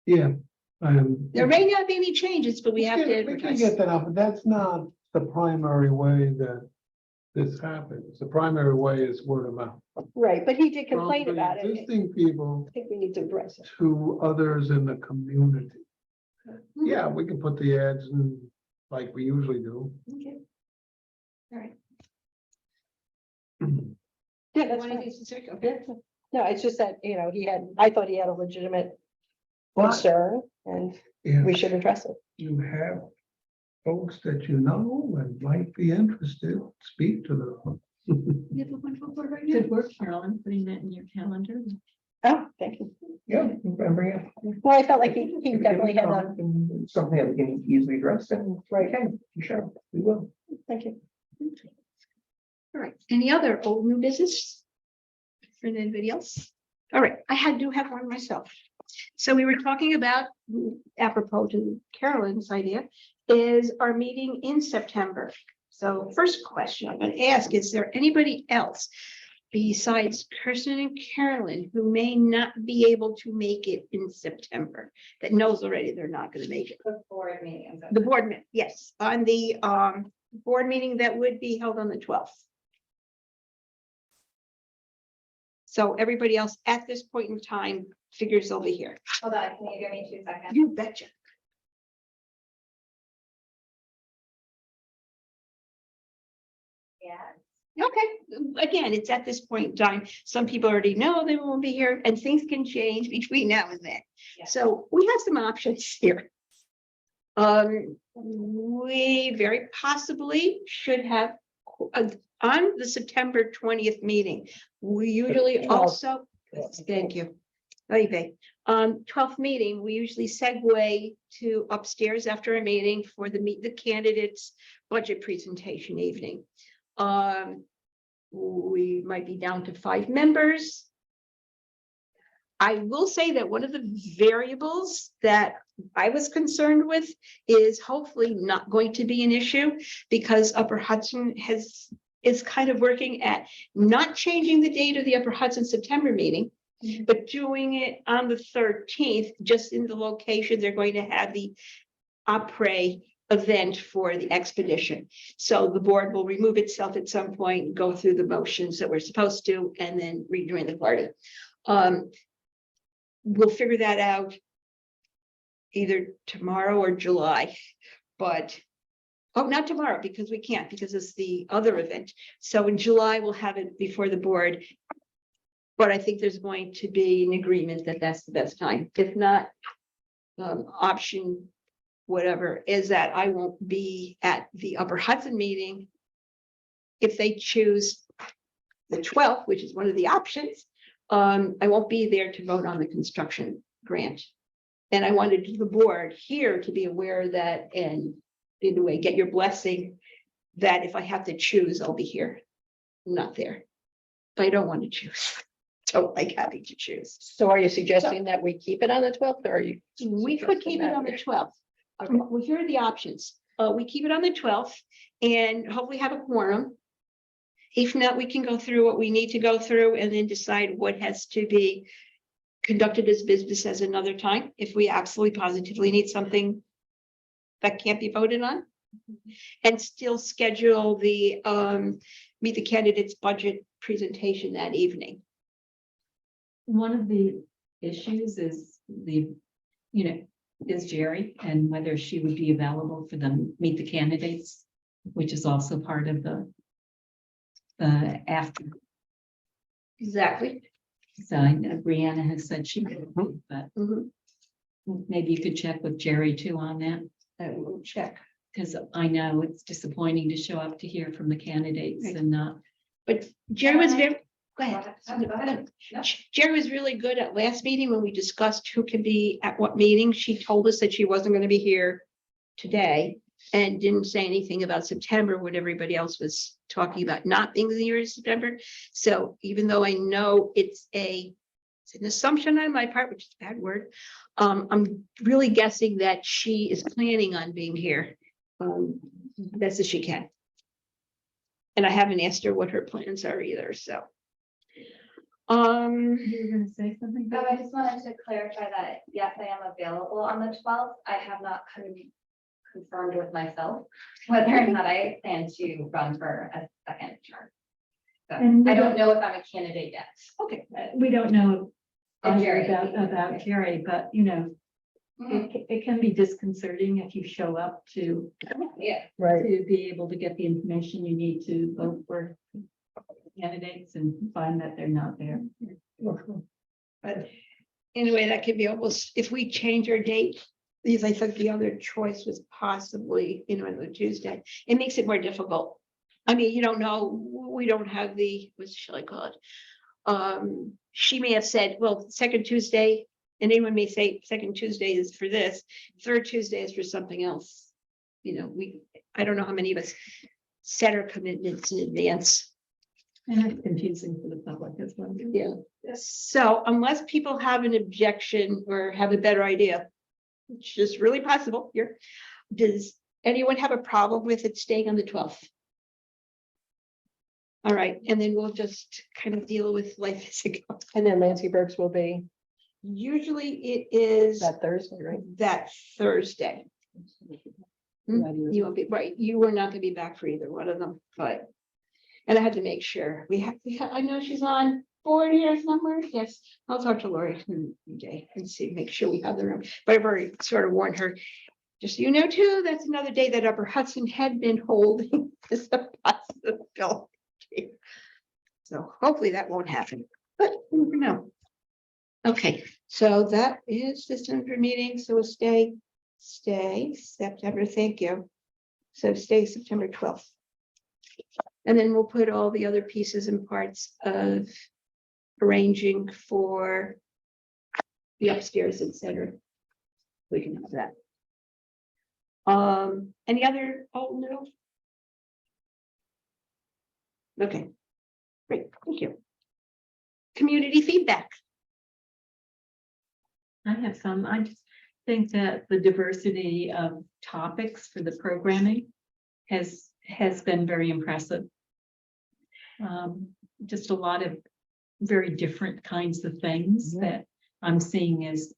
Yeah. There may not be any changes, but we have to We can advertise. get that up, but that's not the primary way that this happens. The primary way is word of mouth. Right, but he did complain From the about it. I Existing people think we need to address it. to others in the community. Yeah, we can put the ads in like we usually do. Okay. All right. Yeah, that's One of fine. these is okay. No, it's just that, I thought he had a legitimate But concern and we if should address it. you have folks that you know and might be interested, speak to them. We have a wonderful board right now. Good work, Carolyn, putting that in your calendar. Oh, thank you. Yeah, remember, yeah. Well, I felt like he definitely had a, Something that we can easily address and, right, okay, sure, we will. thank you. All right, any other old new business? For anybody else? All right, do have one myself. So we were talking about, apropos to Carolyn's idea, is our meeting in September. So first question I'm gonna ask, is there anybody else besides Kirsten and Carolyn who may not be able to make it in September? That knows already they're not gonna make it. The board meeting. The board, yes, on the board meeting that would be held on the 12th. So everybody else at this point in time figures they'll be here. Hold on, can you give me 2 seconds? You betcha. Yeah. Okay, again, it's at this point in time. Some people already know they won't be here and things can change between now and then. Yeah. So we have some options here. We very possibly should have on the September 20th meeting. We usually 12th. also, thank you. Okay, 12th meeting, we usually segue to upstairs after a meeting for the meet the candidates budget presentation evening. We might be down to 5 members. I will say that one of the variables that I was concerned with is hopefully not going to be an issue, because Upper Hudson is kind of working at not changing the date of the Upper Hudson September meeting, but doing it on the 13th, just in the location they're going to have the après event for the expedition. So the board will remove itself at some point, go through the motions that we're supposed to, and then rejoin the party. We'll figure that out either tomorrow or July, but not tomorrow, because we can't, because it's the other event. So in July, we'll have it before the board. But I think there's going to be an agreement that that's the best time. If not, option whatever is that I won't be at the Upper Hudson meeting. If they choose the 12th, which is one of the options, I won't be there to vote on the construction grant. And I wanted the board here to be aware that, and in a way, get your blessing that if I have to choose, I'll be here, not there. But I don't want to choose. Don't like having to choose. So are you suggesting that we keep it on the 12th, or are you? We could keep it on the 12th. Well, here are the options. We keep it on the 12th and hopefully have a quorum. If not, we can go through what we need to go through and then decide what has to be conducted as business as another time, if we absolutely positively need something that can't be voted on. And still schedule the meet the candidates budget presentation that evening. One of the issues is is Jerry, and whether she would be available for them meet the candidates, which is also part of the after. Exactly. So I know Brianna has said she would, but Mhm. maybe you could check with Jerry too on that, I will check. because I know it's disappointing to show up to hear from the candidates Right. and not. But Jerry was very, go ahead. Go ahead. No. Jerry was really good at last meeting when we discussed who can be at what meeting. She told us that she wasn't going to be here today and didn't say anything about September when everybody else was talking about not being here in September. So even though I know it's an assumption on my part, which is a bad word, I'm really guessing that she is planning on being here best as she can. And I haven't asked her what her plans are either, so. You were gonna say something? Oh, I just wanted to clarify that, yes, I am available on the 12th. I have not confirmed with myself whether or not I plan to run for a second term. So And we I don't don't- know if I'm a candidate yet. Okay. We don't know And either Jerry. about Jerry, but it can be disconcerting if you show up to Yeah, Right. be able to get the information you need to vote for candidates and find that they're not there. But anyway, that could be almost, if we change our date, because I think the other choice was possibly, on the Tuesday, it makes it more difficult. I mean, you don't know, we don't have the, what shall I call it? She may have said, well, second Tuesday, and anyone may say, second Tuesday is for this, third Tuesday is for something else. You know, I don't know how many of us set our commitments in advance. And it's confusing for the public as well. Yeah. So unless people have an objection or have a better idea, which is really possible here, does anyone have a problem with it staying on the 12th? All right, and then we'll just kind of deal with life as it goes. And then Lansky Burks will be Usually it is that Thursday, right? that Thursday. You won't be, right, you were not gonna be back for either one of them, but. And I had to make sure, we have, I know she's on board here somewhere, yes, I'll talk to Lori today and see, make sure we have the room, but I've already sort of warned her. Just so you know too, that's another day that Upper Hudson had been holding as a possibility. So hopefully that won't happen, but you never know. Okay, so that is this for meeting, so we'll stay September, thank you. So stay September 12th. And then we'll put all the other pieces and parts of arranging for the upstairs, etc. We can have that. Any other, oh no. Okay, great, thank you. Community feedback. I have some, I just think that the diversity of topics for the programming has been very impressive. Just a lot of very different kinds of things that I'm seeing as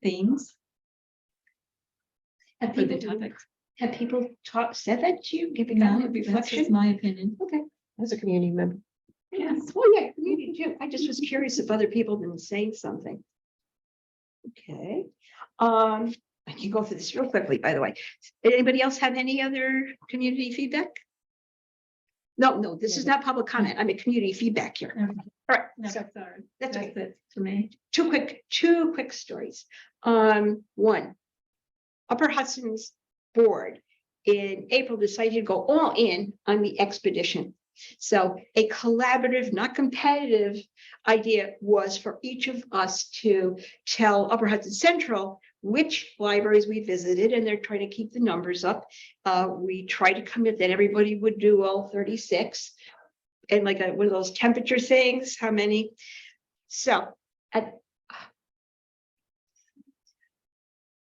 themes Have for the people, topics. have people said that to you, giving No, that that's just reflection? my opinion. Okay. As a community member. Yes, well, yeah, community too. I just was curious if other people have been saying something. Okay, I can go through this real quickly, by the way. Anybody else have any other community feedback? No, this is not public comment. I'm a community feedback here. Okay. All right, No, so sorry. that's That's okay. it for me. Two quick stories. One, Upper Hudson's board in April decided to go all in on the expedition. So a collaborative, not competitive idea was for each of us to tell Upper Hudson Central which libraries we visited, and they're trying to keep the numbers up. We tried to commit that everybody would do all 36 and like one of those temperature things, how many? So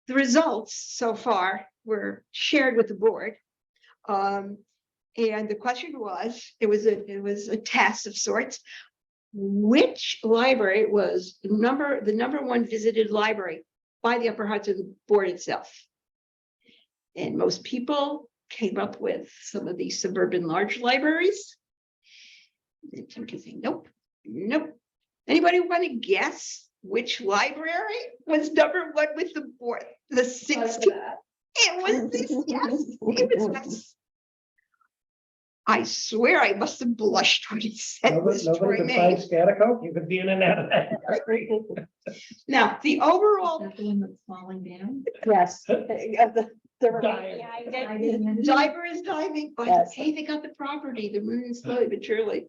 the results so far were shared with the board. And the question was, it was a test of sorts. Which library was the number one visited library by the Upper Hudson board itself? And most people came up with some of these suburban large libraries. And some can say, nope. Anybody want to guess which library was number one with the board? The 60. It was this, yes, it was this. I swear I must have blushed when he said this. Nobody could find Scattercoat, you could be in and out of that. Now, the overall Is that the one that's falling down? Yes. Dying. diver is diving, but Yes. hey, they got the property, they're moving slowly but surely.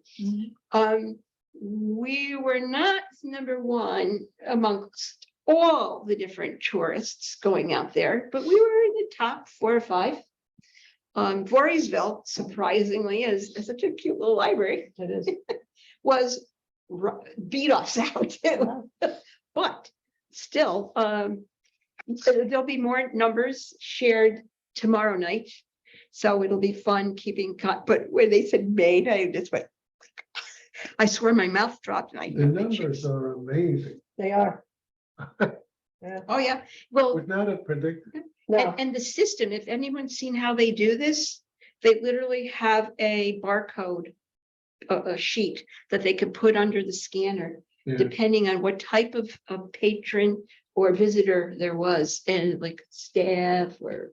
We were not number one amongst all the different tourists going out there, but we were in the top 4 or 5. Voorheesville, surprisingly, is such a cute little library, It is. was beat us out. But still, there'll be more numbers shared tomorrow night. So it'll be fun keeping cut. But when they said Maine, I just went, I swear my mouth dropped. And I The numbers are amazing. They are. Oh, yeah. Well, Would not have predicted. No, and the system, if anyone's seen how they do this, they literally have a barcode, a sheet that they can put under the scanner, Yeah. depending on what type of patron or visitor there was, and like staff or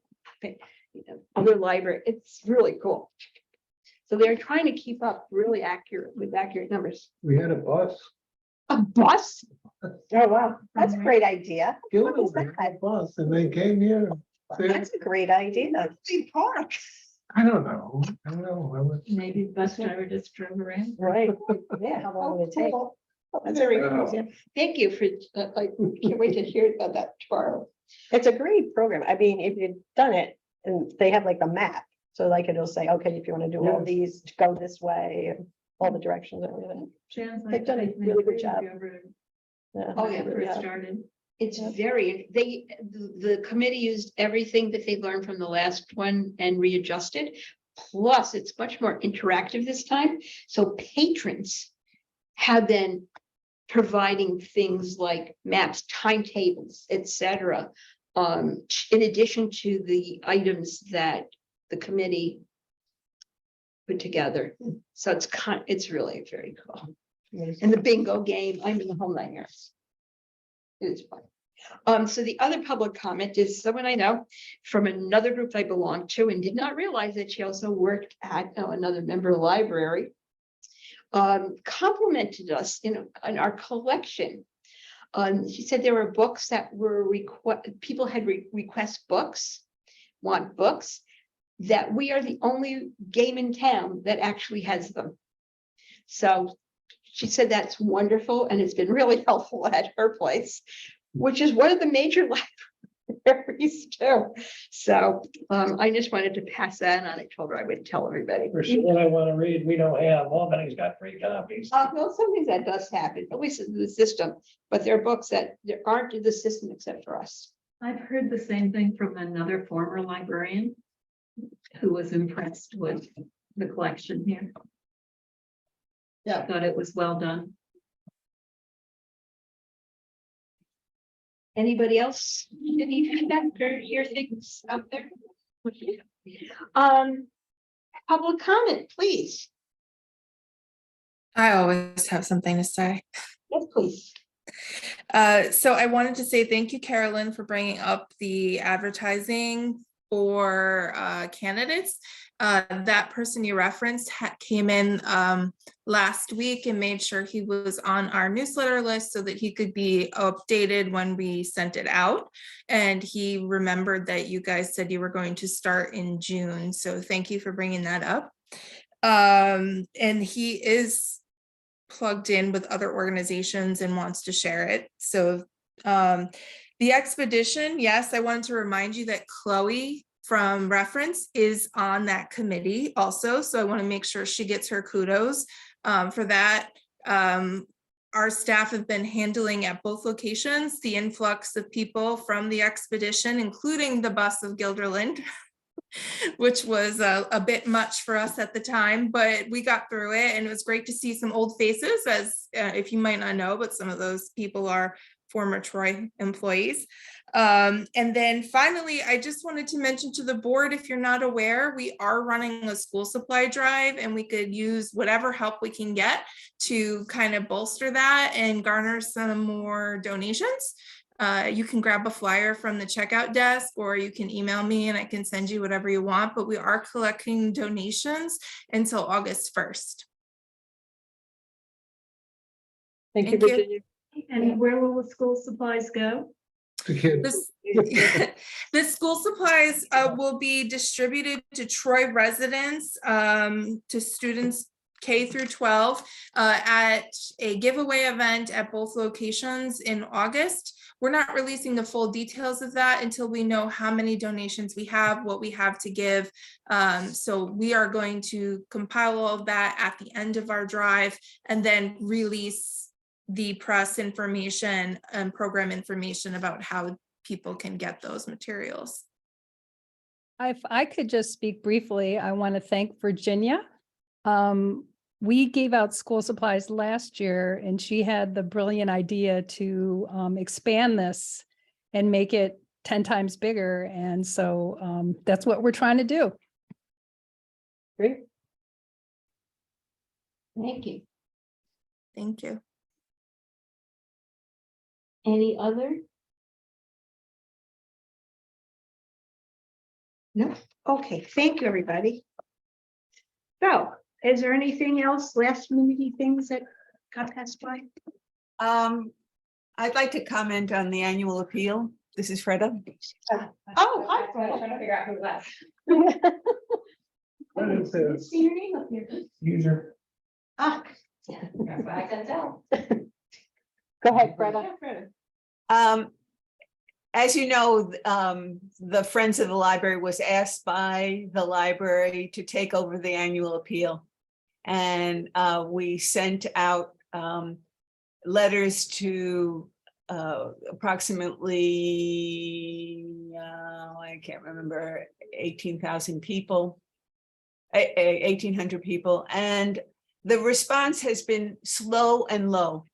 other library. It's really cool. So they're trying to keep up really accurate numbers. We had a bus. A bus? oh, wow, that's a great idea. What is Gilman had that? a bus and they came here. That's a great idea. Big park. I don't know. I don't know. I was- Maybe the bus driver just drove around. Right, yeah, how long would it take? Cool. That's very Yeah. cool. Thank you for, I can't wait to hear about that tomorrow. It's a great program. I mean, if you've done it, and they have like a map, so like it'll say, okay, if you want to do all Yeah. these, go this way, and all the directions and everything. Sounds They've done a really good job. Yeah, Oh, yeah, they really First have. started. It's Yeah. very, the committee used everything that they learned from the last one and readjusted. Plus, it's much more interactive this time, so patrons have been providing things like maps, timetables, etc. In addition to the items that the committee put together. So it's really very cool. And the bingo game, I'm in the whole 9 yards. It is fun. So the other public comment is someone I know from another group I belong to and did not realize that she also worked at another member of the library. Complimented us in our collection. She said there were books that were people had request books, want books, that we are the only game in town that actually has them. So she said that's wonderful and it's been really helpful at her place, which is one of the major libraries too. So I just wanted to pass that on. I told her I would tell everybody. For someone I want to read, we don't have, Albany's got free copies. Well, sometimes that does happen, at least in the system, but there are books that there aren't in the system except for us. I've heard the same thing from another former librarian who was impressed with the collection here. Yeah. Thought it was well done. Anybody else? Any feedback or your things out there? Public comment, please. I always have something to say. Yes, please. So I wanted to say thank you, Carolyn, for bringing up the advertising for candidates. That person you referenced came in last week and made sure he was on our newsletter list so that he could be updated when we sent it out. And he remembered that you guys said you were going to start in June. So thank you for bringing that up. And he is plugged in with other organizations and wants to share it. So the expedition, yes, I wanted to remind you that Chloe from Reference is on that committee also. So I want to make sure she gets her kudos for that. Our staff have been handling at both locations the influx of people from the expedition, including the bus of Guilderland, which was a bit much for us at the time, but we got through it and it was great to see some old faces, as if you might not know, but some of those people are former Troy employees. And then finally, I just wanted to mention to the board, if you're not aware, we are running a school supply drive and we could use whatever help we can get to kind of bolster that and garner some more donations. You can grab a flyer from the checkout desk or you can email me and I can send you whatever you want, but we are collecting donations until August 1st. Thank you, Thank you. Virginia. And where will the school supplies go? The kids. The school supplies will be distributed to Troy residents, to students K through 12 at a giveaway event at both locations in August. We're not releasing the full details of that until we know how many donations we have, what we have to give. So we are going to compile all of that at the end of our drive and then release the press information and program information about how people can get those materials. If I could just speak briefly, I want to thank Virginia. We gave out school supplies last year and she had the brilliant idea to expand this and make it 10 times bigger. And so that's what we're trying to do. Great. Thank you. Thank you. Any other? No? Okay, thank you, everybody. So, is there anything else, last minute things that got passed by? I'd like to comment on the annual appeal. This is Freda. Oh, hi. Trying to figure out who left. See your name up here. User. Ah. That's what I can tell. Go ahead, Greta. As you know, the Friends of the Library was asked by the library to take over the annual appeal. And we sent out letters to approximately, I can't remember, 18,000 people, 1,800 people. And the response has been slow and low.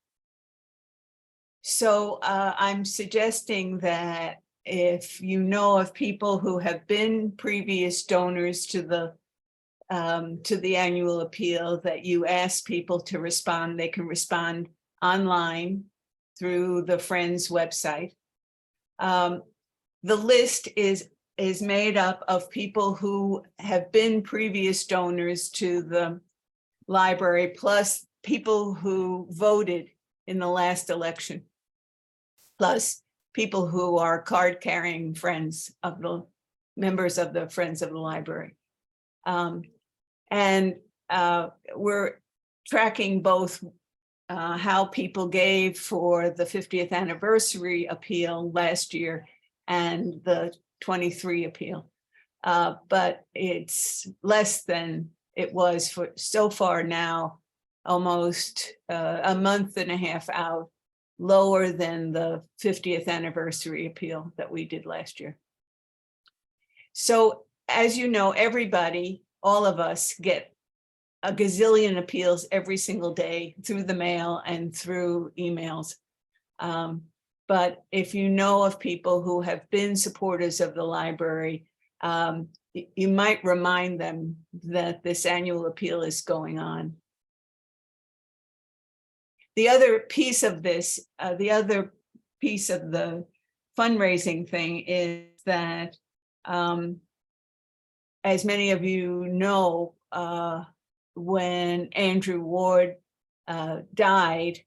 So I'm suggesting that if you know of people who have been previous donors to the annual appeal, that you ask people to respond. They can respond online through the Friends website. The list is made up of people who have been previous donors to the library, plus people who voted in the last election, plus people who are card-carrying friends of the members of the Friends of the Library. And we're tracking both how people gave for the 50th anniversary appeal last year and the 23 appeal. But it's less than it was for so far now, almost a month and a half out, lower than the 50th anniversary appeal that we did last year. So as you know, everybody, all of us get a gazillion appeals every single day through the mail and through emails. But if you know of people who have been supporters of the library, you might remind them that this annual appeal is going on. The other piece of this, the other piece of the fundraising thing is that, as many of you know, when Andrew Ward died,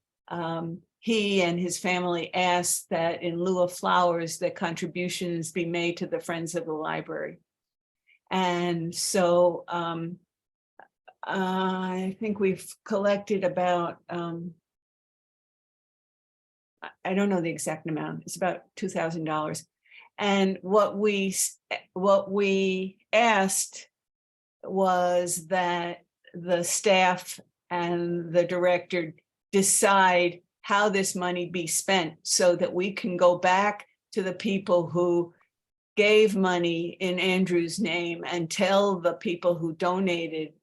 he and his family asked that in lieu of flowers, that contributions be made to the Friends of the Library. And so I think we've collected about, I don't know the exact amount, it's about $2,000. And what we asked was that the staff and the director decide how this money be spent so that we can go back to the people who gave money in Andrew's name and tell the people who donated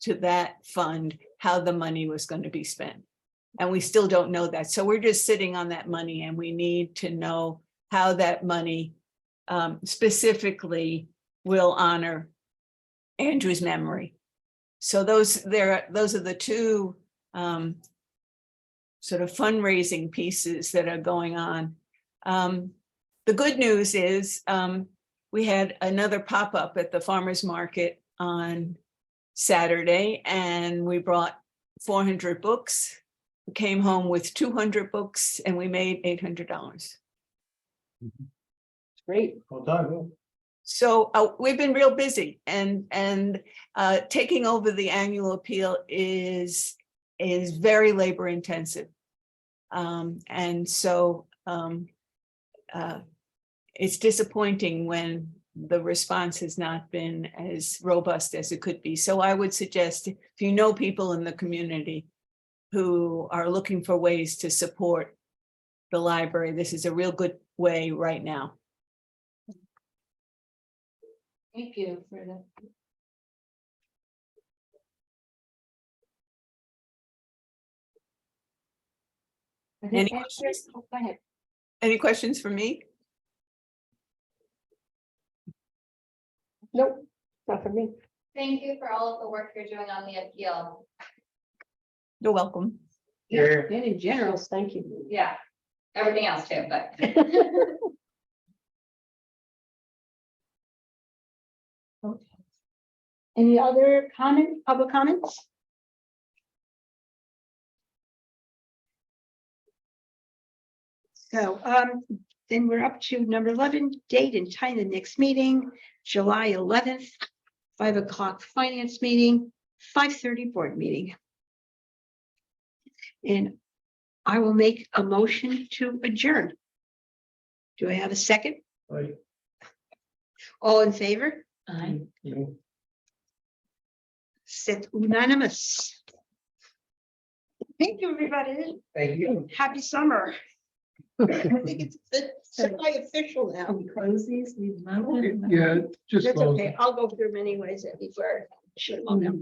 to that fund how the money was going to be spent. And we still don't know that. So we're just sitting on that money, and we need to know how that money specifically will honor Andrew's memory. So those are the two sort of fundraising pieces that are going on. The good news is we had another pop-up at the farmers market on Saturday, and we brought 400 books. We came home with 200 books, and we made $800. Great. Well done. So we've been real busy, and taking over the annual appeal is very labor intensive. And so it's disappointing when the response has not been as robust as it could be. So I would suggest, if you know people in the community who are looking for ways to support the library, this is a real good way right now. Thank you for that. Any Go questions? ahead. Any questions for me? Nope, not for me. Thank you for all of the work you're doing on the appeal. You're welcome. Yeah. And in general, Yes, thank you. Yeah, everything else too, but. any other public comments? So then we're up to number 11, date and time of the next meeting, July 11th. 5 o'clock finance meeting, 5:30 board meeting. And I will make a motion to adjourn. Do I have a second? Aye. All in favor? I. C'est unanimous. Thank you, everybody. Thank you. Happy summer. I think it's semi-official now. We close these, we vote. Yeah, just. That's close okay. it. I'll go through them anyways. That'd be fair. Should have.